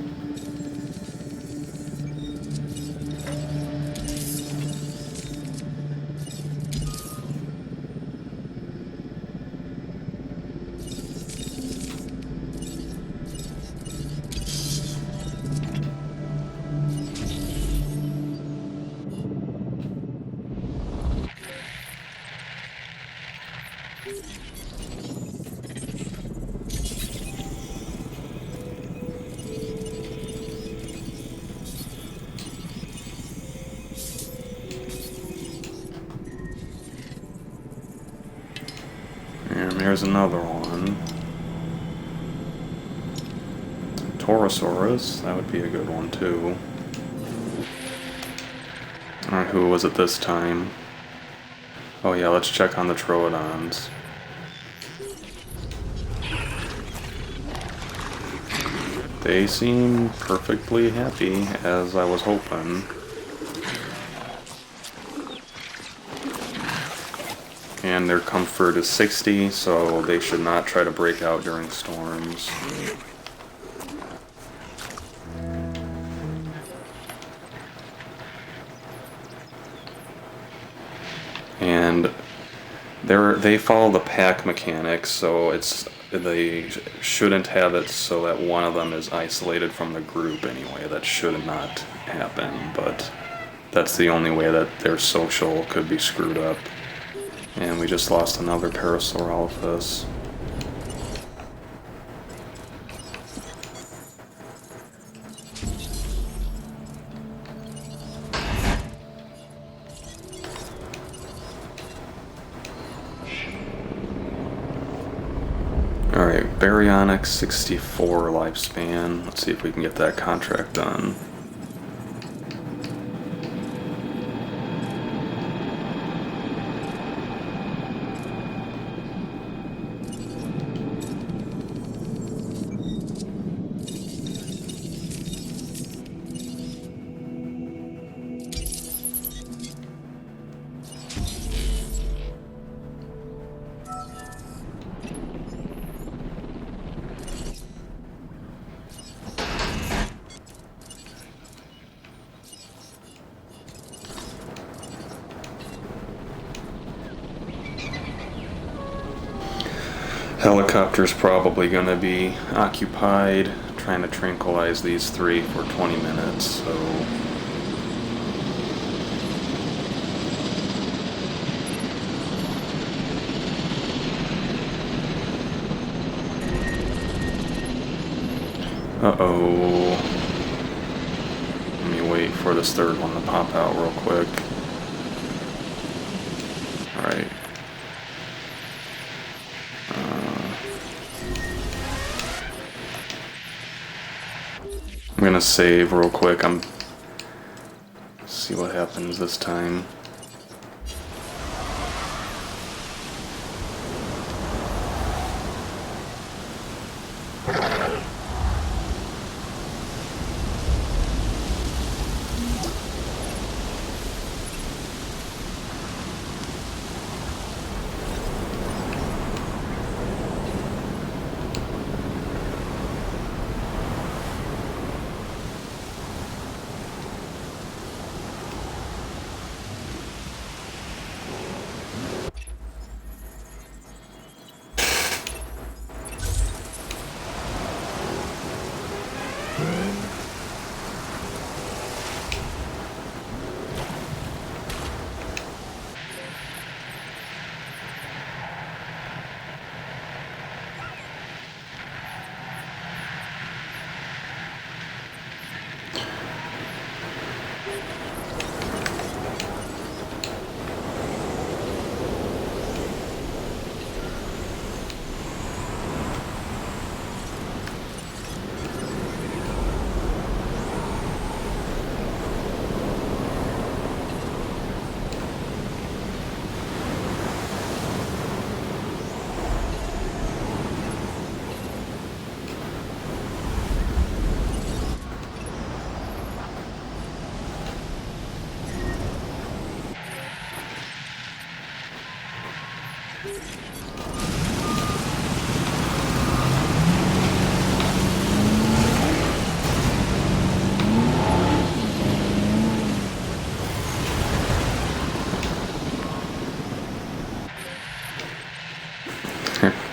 [SPEAKER 1] And there's another one. Torosaurus, that would be a good one too. Alright, who was it this time? Oh yeah, let's check on the Troodons. They seem perfectly happy, as I was hoping. And their comfort is 60, so they should not try to break out during storms. And they follow the pack mechanics, so it's they shouldn't have it so that one of them is isolated from the group anyway. That should not happen, but that's the only way that their social could be screwed up. And we just lost another Parasaurolophus. Alright, Baryonyx 64 lifespan. Let's see if we can get that contract done. Helicopter's probably going to be occupied trying to tranquilize these three for 20 minutes, so... Uh-oh. Let me wait for this third one to pop out real quick. Alright. I'm gonna save real quick. See what happens this time.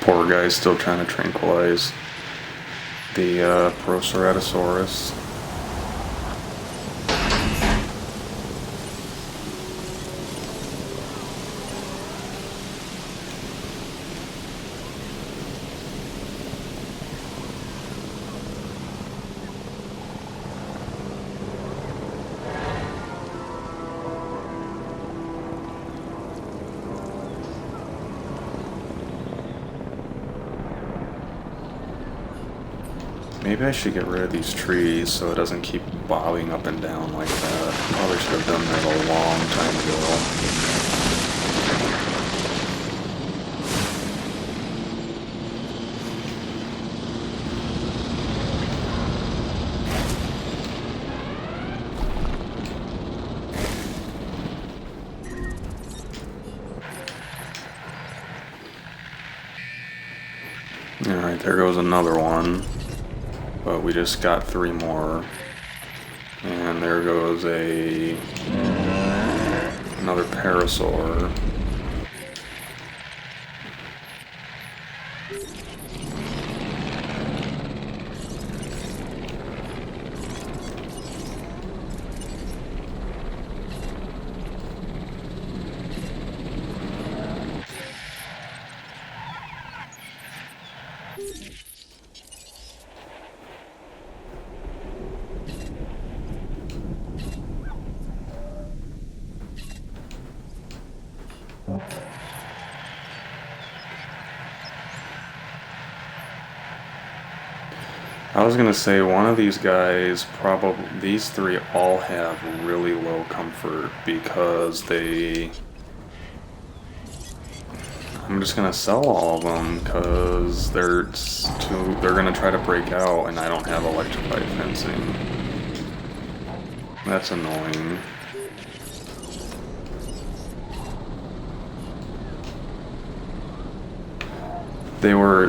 [SPEAKER 1] Poor guy's still trying to tranquilize the Proceratosaurus. Maybe I should get rid of these trees so it doesn't keep bobbing up and down like that. Probably should have done that a long time ago. Alright, there goes another one. But we just got 3 more. And there goes another parasaur. I was gonna say one of these guys, probably these three all have really low comfort because I'm just gonna sell all of them because they're gonna try to break out and I don't have electrified fencing. That's annoying.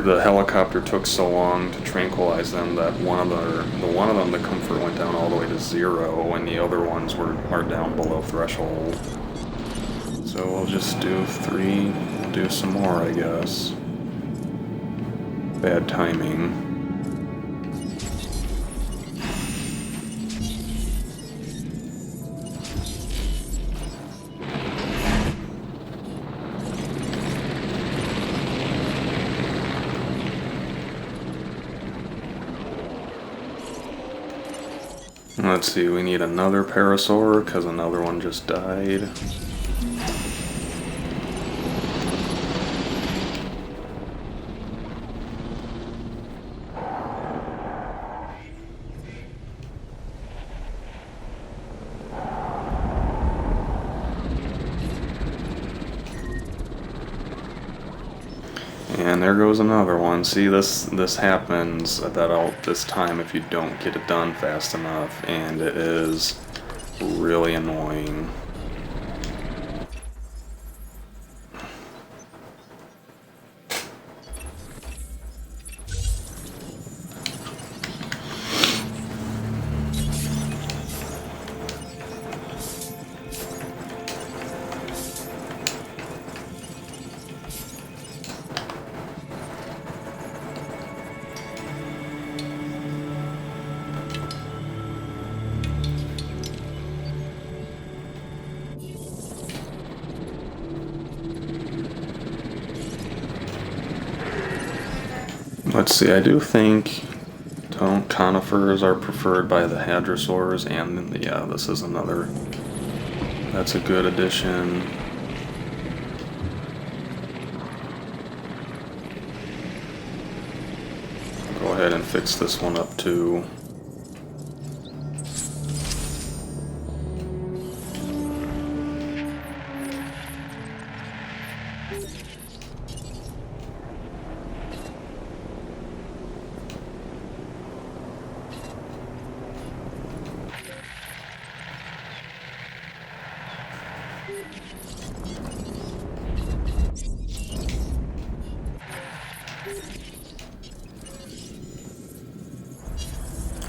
[SPEAKER 1] The helicopter took so long to tranquilize them that one of them, the comfort went down all the way to 0, and the other ones are down below threshold. So we'll just do 3, we'll do some more, I guess. Bad timing. Let's see, we need another parasaur because another one just died. And there goes another one. See, this happens this time if you don't get it done fast enough, and it is really annoying. Let's see, I do think conifers are preferred by the hadrosaurs, and yeah, this is another. That's a good addition. Go ahead and fix this one up too.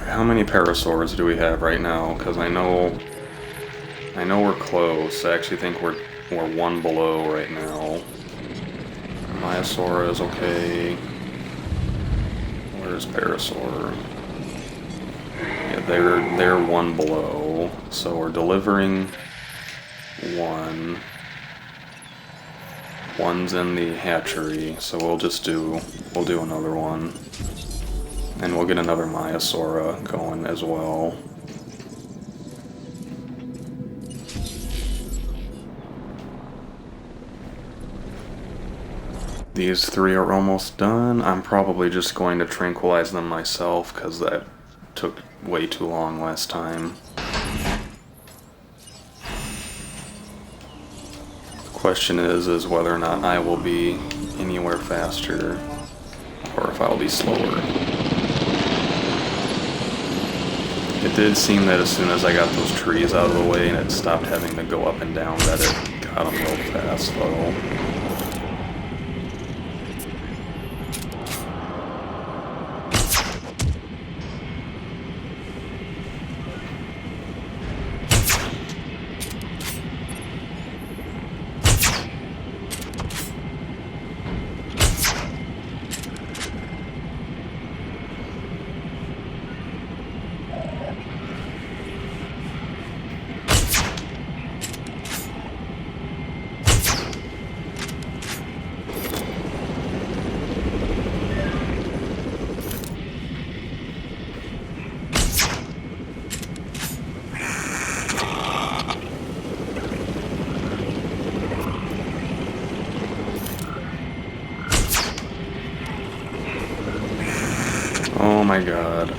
[SPEAKER 1] How many parasaurs do we have right now? Because I know we're close. I actually think we're one below right now. Myosaur is okay. Where's Parasaur? Yeah, they're one below. So we're delivering one. One's in the hatchery, so we'll do another one. And we'll get another Myosaura going as well. These 3 are almost done. I'm probably just going to tranquilize them myself because that took way too long last time. The question is whether or not I will be anywhere faster or if I'll be slower. It did seem that as soon as I got those trees out of the way and it stopped having to go up and down, that it got them real fast though. my god.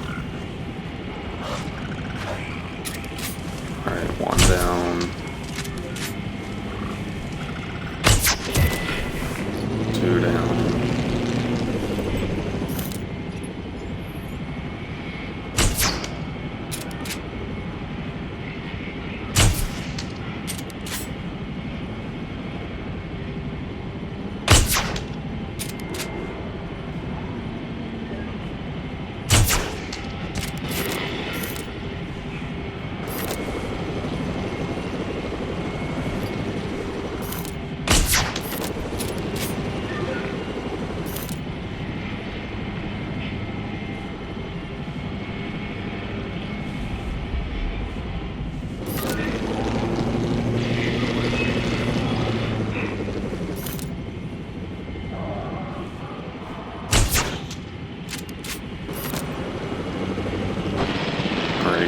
[SPEAKER 1] Alright, one down. Two down.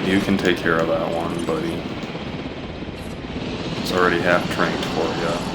[SPEAKER 1] You can take care of that one, buddy. It's already half trained for you.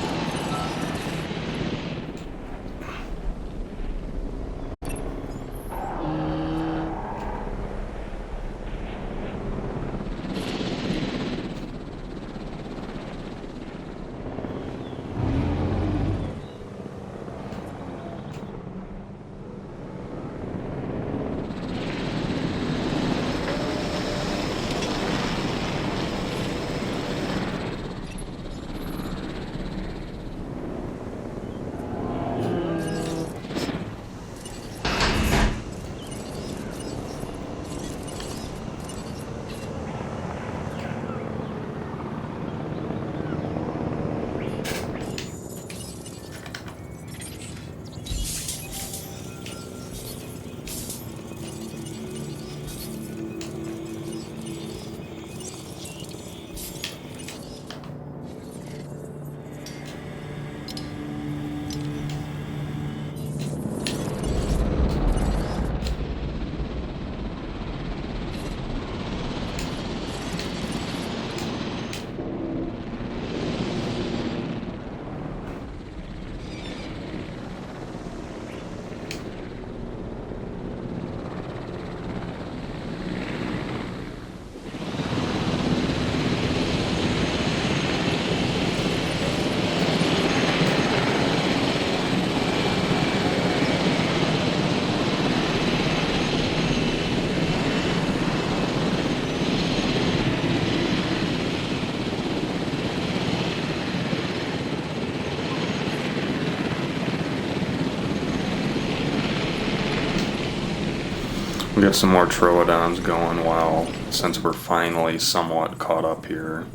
[SPEAKER 1] We got some more Troodons going while, since we're finally somewhat caught up here.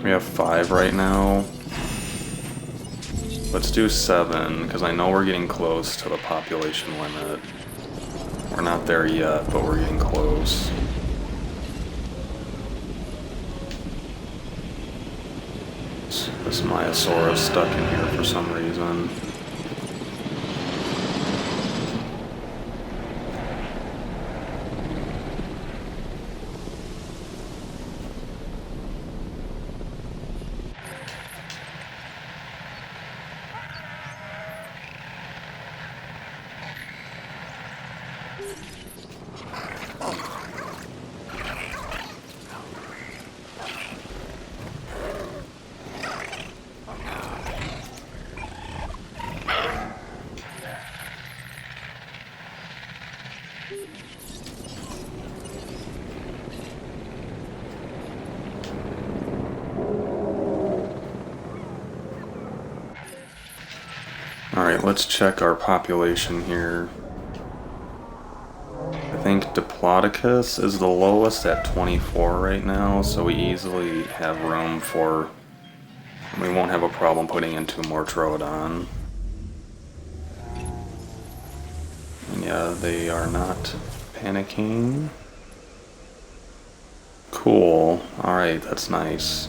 [SPEAKER 1] We have 5 right now. Let's do 7, because I know we're getting close to the population limit. We're not there yet, but we're getting close. This Myosaurus stuck in here for some reason. Alright, let's check our population here. I think Diplodocus is the lowest at 24 right now, so we easily have room for... We won't have a problem putting in 2 more Troodon. And yeah, they are not panicking. Cool. Alright, that's nice.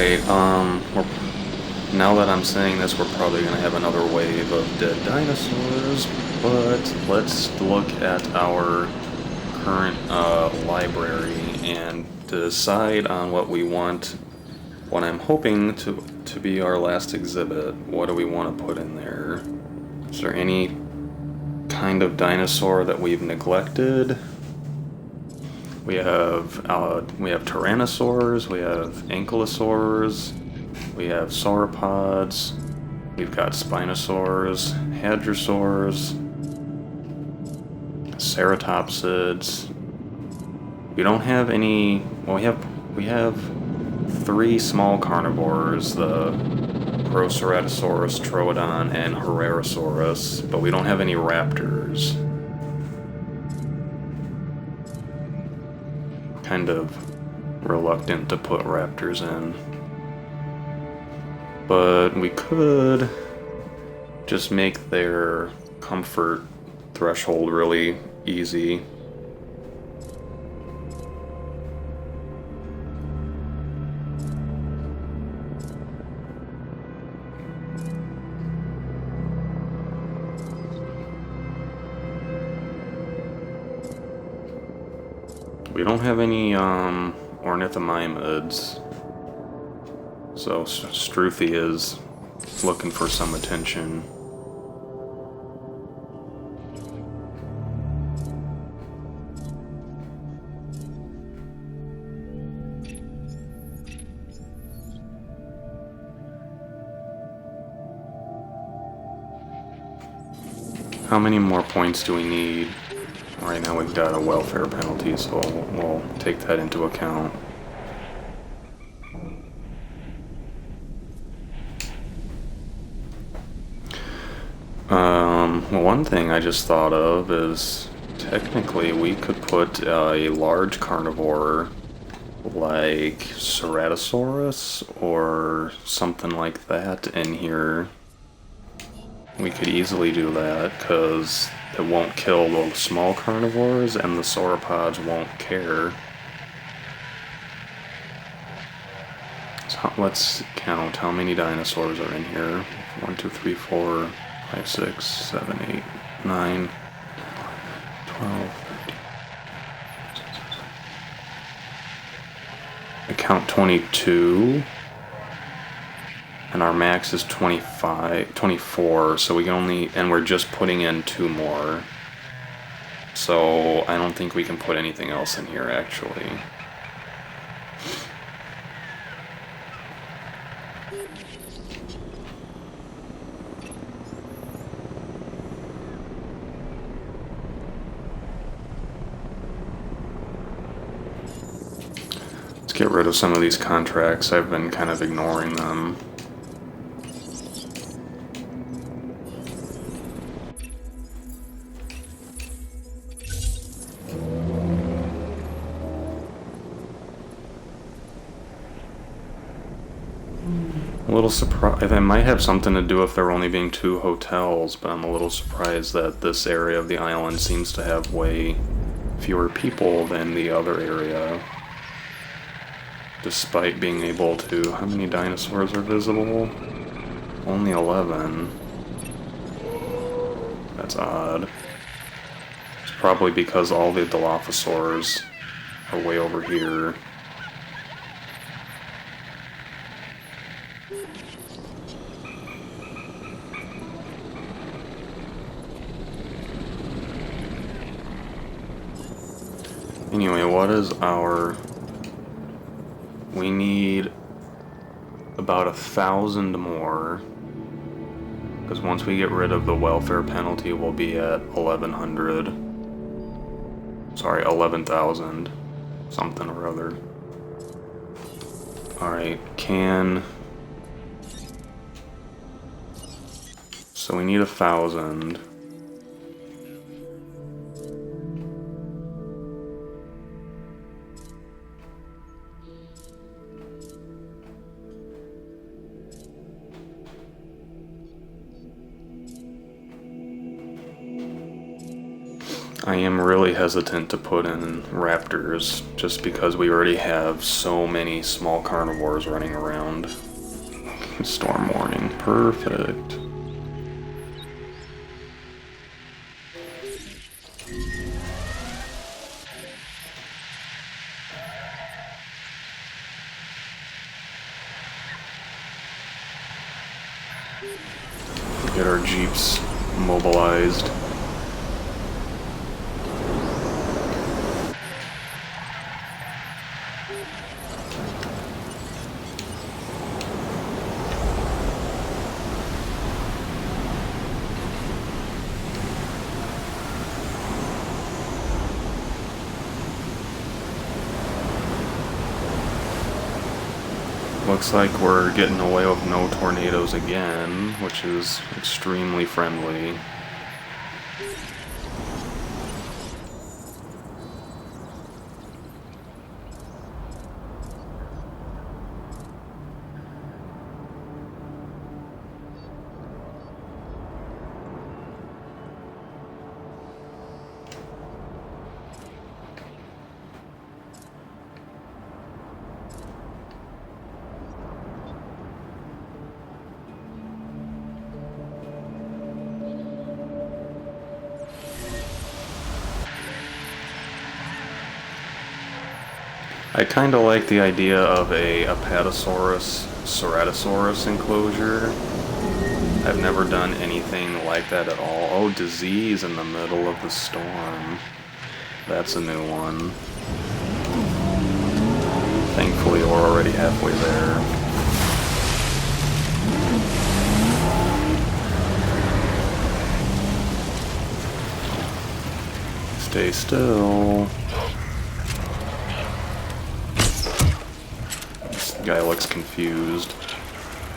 [SPEAKER 1] Alright, now that I'm saying this, we're probably going to have another wave of dead dinosaurs, but let's look at our current library and decide on what we want, what I'm hoping to be our last exhibit. What do we want to put in there? Is there any kind of dinosaur that we've neglected? We have tyrannosaurs, we have ankylosaurs, we have sauropods, we've got spinosaurs, hadrosaurs, ceratopsids. We don't have any. Well, we have 3 small carnivores: the Proceratosaurus, Troodon, and Herrerasaurus, but we don't have any raptors. Kind of reluctant to put raptors in. But we could just make their comfort threshold really easy. We don't have any ornithomimids, so Struthy is looking for some attention. How many more points do we need? Right now we've got a welfare penalty, so we'll take that into account. One thing I just thought of is technically we could put a large carnivore like Ceratosaurus or something like that in here. We could easily do that because it won't kill the small carnivores and the sauropods won't care. So let's count how many dinosaurs are in here. 1, 2, 3, 4, 5, 6, 7, 8, 9, 12, 13. I count 22. And our max is 24, so we can only, and we're just putting in 2 more. So I don't think we can put anything else in here, actually. Let's get rid of some of these contracts. I've been kind of ignoring them. A little surprised. It might have something to do if there only being 2 hotels, but I'm a little surprised that this area of the island seems to have way fewer people than the other area. Despite being able to... How many dinosaurs are visible? Only 11. That's odd. It's probably because all the Dilophosaurs are way over here. Anyway, what is our... We need about 1,000 more. Because once we get rid of the welfare penalty, we'll be at 1,100. Sorry, 11,000. Something or other. Alright, So we need 1,000. I am really hesitant to put in raptors just because we already have so many small carnivores running around. Storm warning, perfect. Get our jeeps mobilized. Looks like we're getting away with no tornadoes again, which is extremely friendly. I kinda like the idea of a Apatosaurus Ceratosaurus enclosure. I've never done anything like that at all. Oh, disease in the middle of the storm. That's a new one. Thankfully, we're already halfway there. Stay still. Guy looks confused.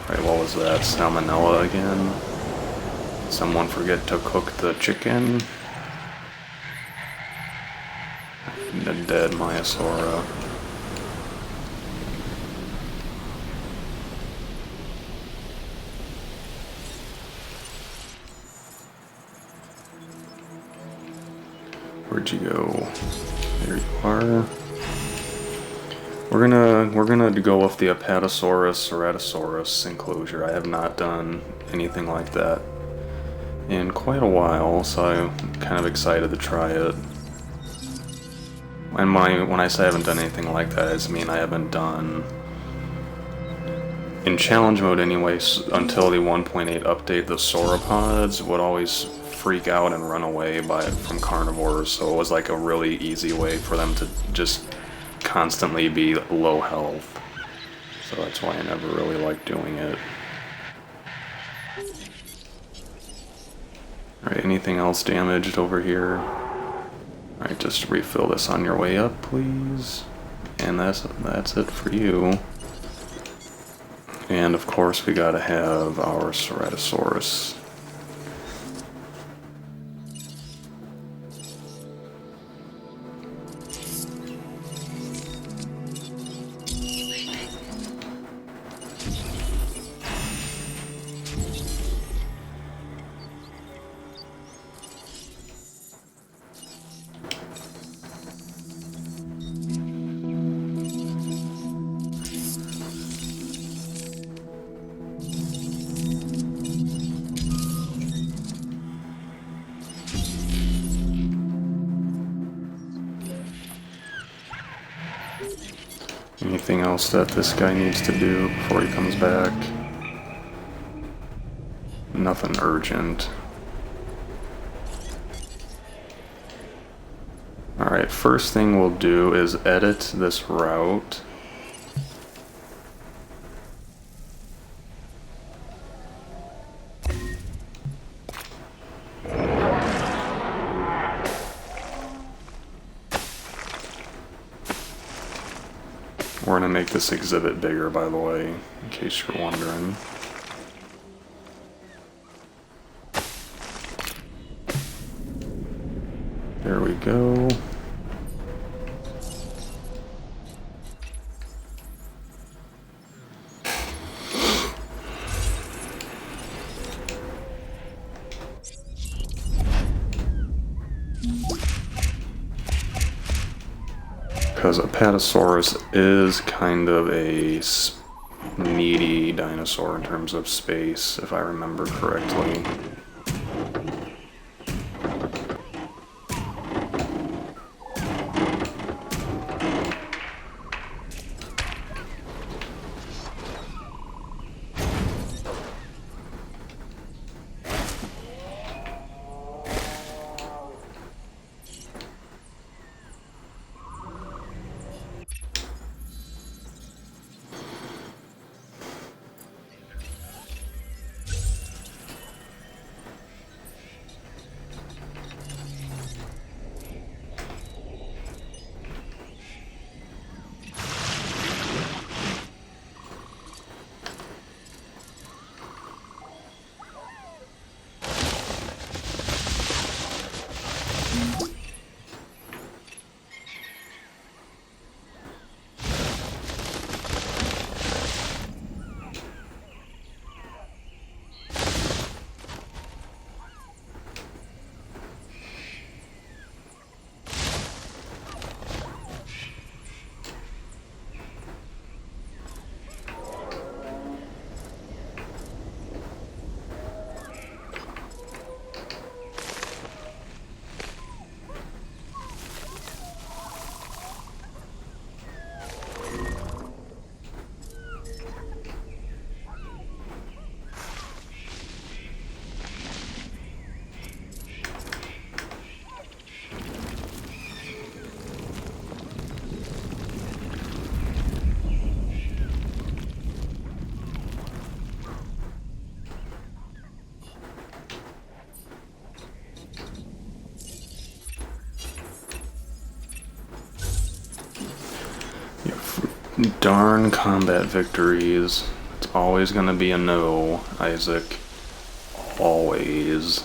[SPEAKER 1] Right, what was that? Salmonella again? Someone forget to cook the chicken? The dead Myosaura. Where'd you go? There you are. We're gonna go with the Apatosaurus Ceratosaurus enclosure. I have not done anything like that in quite a while, so I'm kind of excited to try it. And when I say I haven't done anything like that, I just mean I haven't done in challenge mode anyways. Until the 1.8 update, the sauropods would always freak out and run away from carnivores, so it was like a really easy way for them to just constantly be low health. So that's why I never really liked doing it. Alright, anything else damaged over here? Alright, just refill this on your way up, please. And that's it for you. And of course we gotta have our Ceratosaurus. Anything else that this guy needs to do before he comes back? Nothing urgent. Alright, first thing we'll do is edit this route. We're gonna make this exhibit bigger, by the way, in case you're wondering. There we go. Because Apatosaurus is kind of a meaty dinosaur in terms of space, if I remember correctly. Darn combat victories. It's always gonna be a no, Isaac. Always.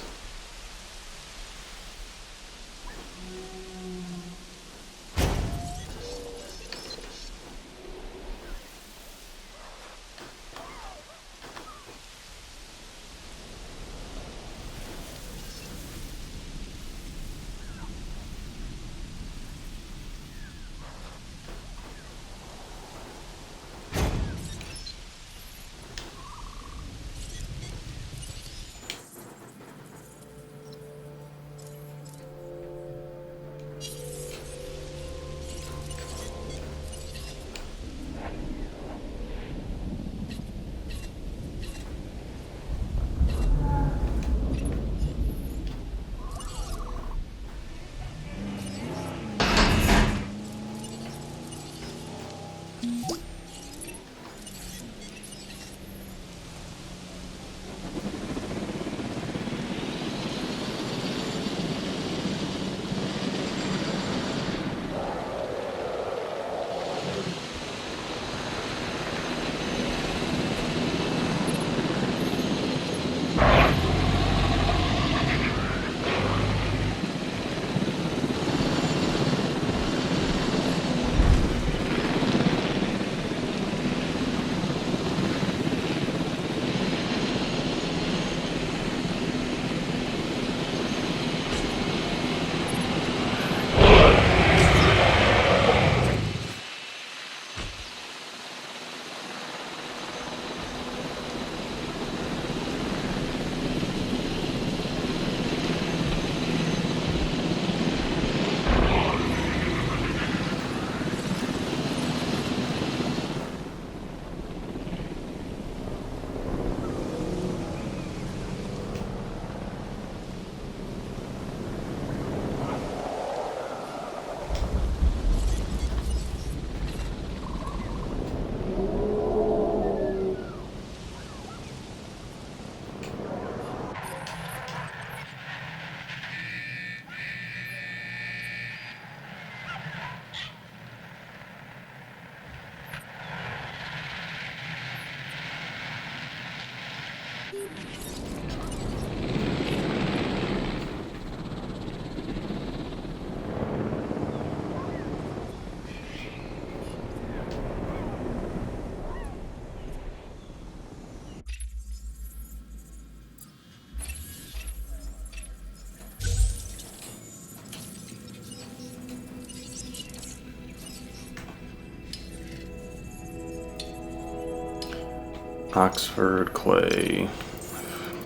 [SPEAKER 1] Oxford clay.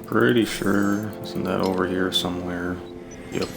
[SPEAKER 1] Pretty sure, isn't that over here somewhere? Yep.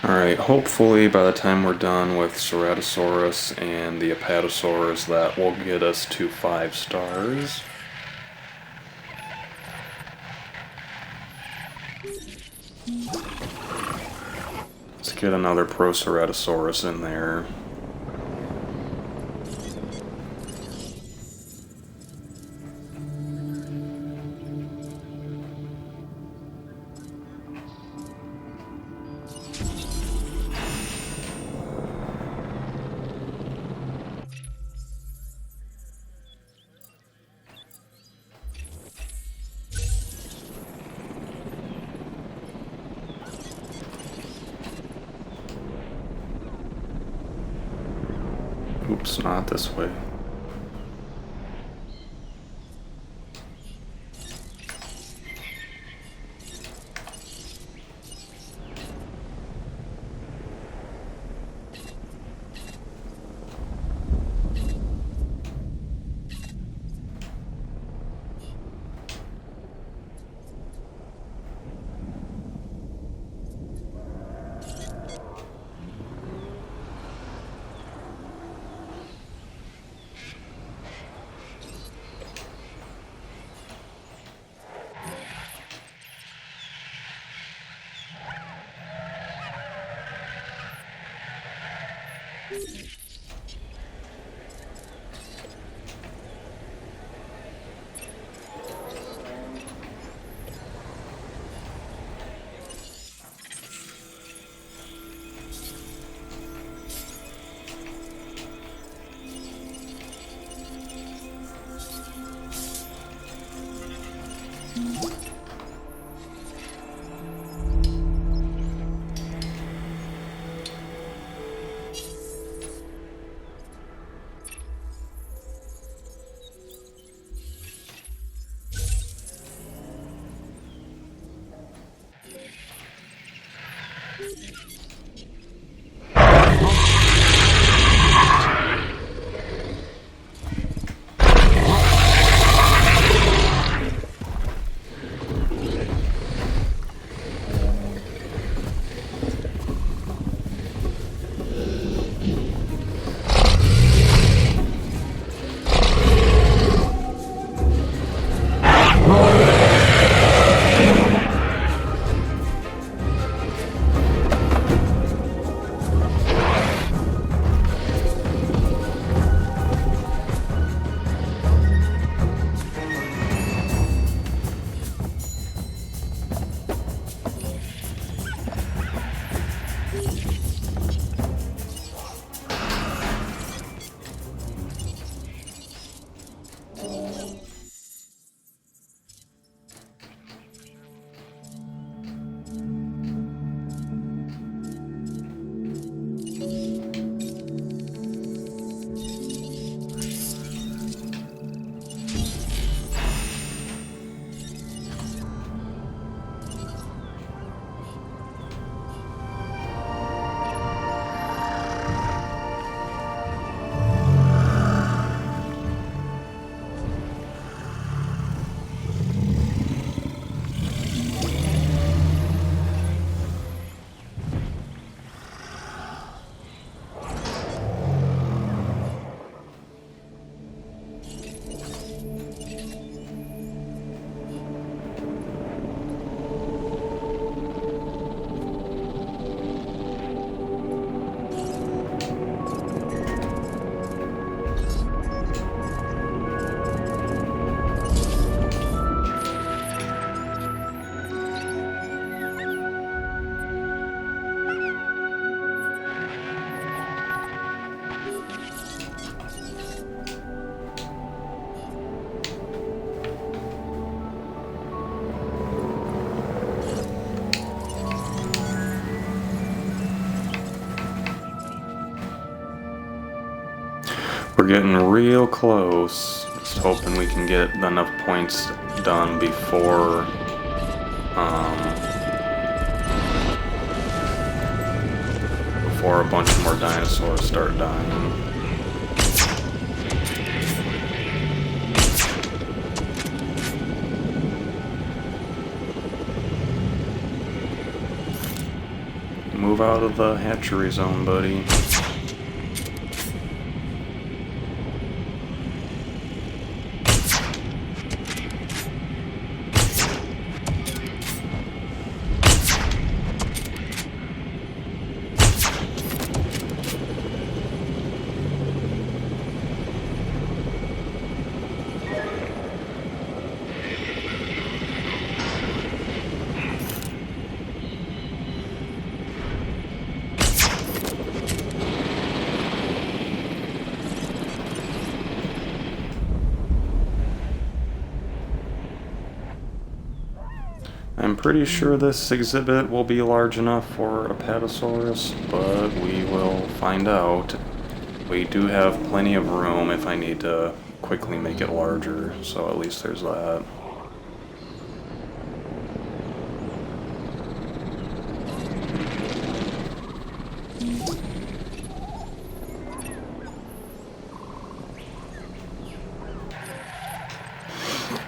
[SPEAKER 1] Alright, hopefully by the time we're done with Ceratosaurus and the Apatosaurus, that will get us to 5 stars. Let's get another Proceratosaurus in there. Oops, not this way. we're getting real close. Just hoping we can get enough points done before before a bunch more dinosaurs start dying. Move out of the hatchery zone, buddy. I'm pretty sure this exhibit will be large enough for Apatosaurus, but we will find out. We do have plenty of room if I need to quickly make it larger, so at least there's that.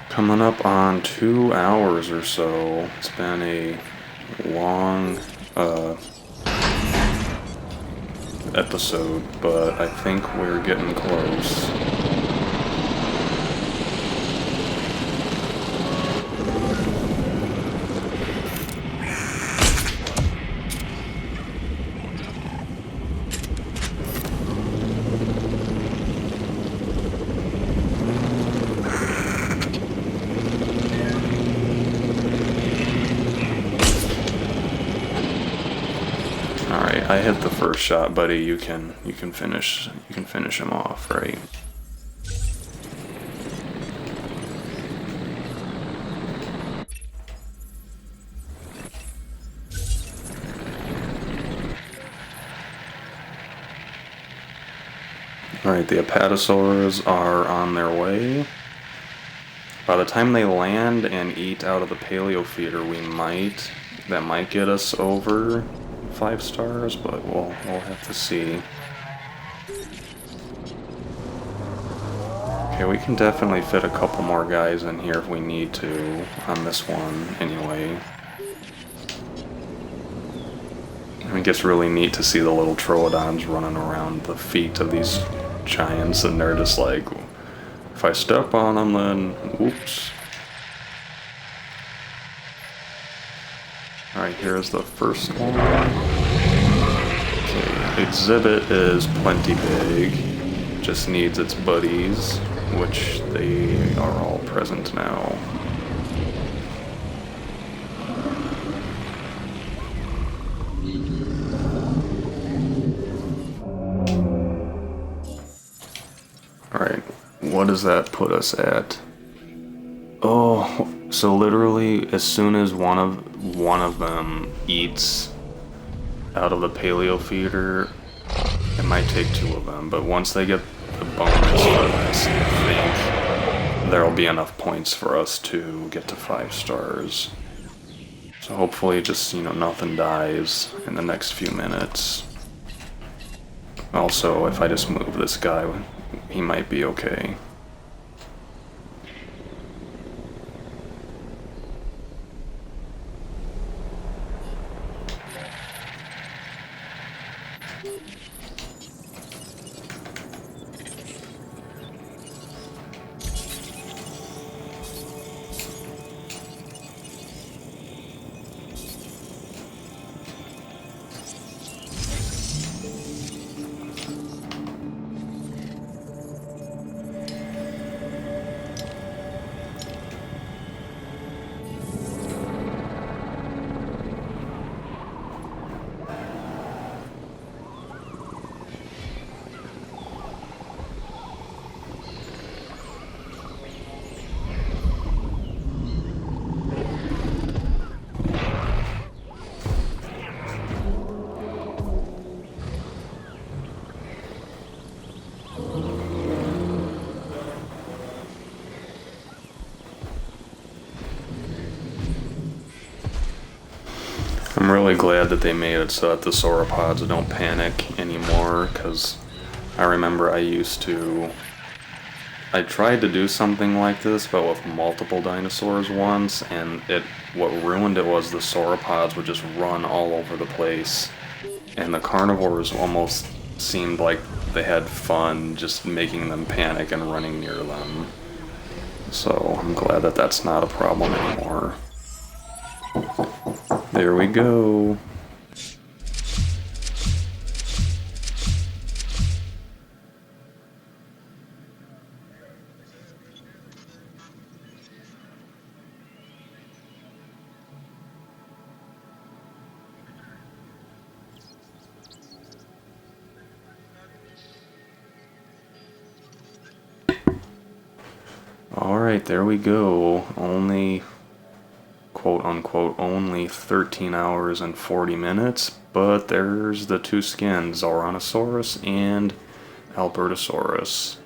[SPEAKER 1] Coming up on 2 hours or so. It's been a long episode, but I think we're getting close. I hit the first shot, buddy. You can finish him off, right? Alright, the Apatosaurs are on their way. By the time they land and eat out of the paleo feeder, that might get us over 5 stars, but we'll have to see. Okay, we can definitely fit a couple more guys in here if we need to on this one anyway. I think it's really neat to see the little troodons running around the feet of these giants, and they're just like, if I step on them, then whoops. Alright, here's the first one. Okay, exhibit is plenty big. Just needs its buddies, which they are all present now. Alright, what does that put us at? Oh, so literally as soon as one of them eats out of the paleo feeder, it might take 2 of them, but once they get the bonus for this, I think there'll be enough points for us to get to 5 stars. So hopefully just, nothing dies in the next few minutes. Also, if I just move this guy, he might be okay. I'm really glad that they made it so that the sauropods don't panic anymore, because I remember I tried to do something like this, but with multiple dinosaurs once, and what ruined it was the sauropods would just run all over the place, and the carnivores almost seemed like they had fun just making them panic and running near them. So I'm glad that that's not a problem anymore. There we go. Alright, there we go. Only, quote unquote, only 13 hours and 40 minutes, but there's the two skins, Zoronosaurus and Albertosaurus.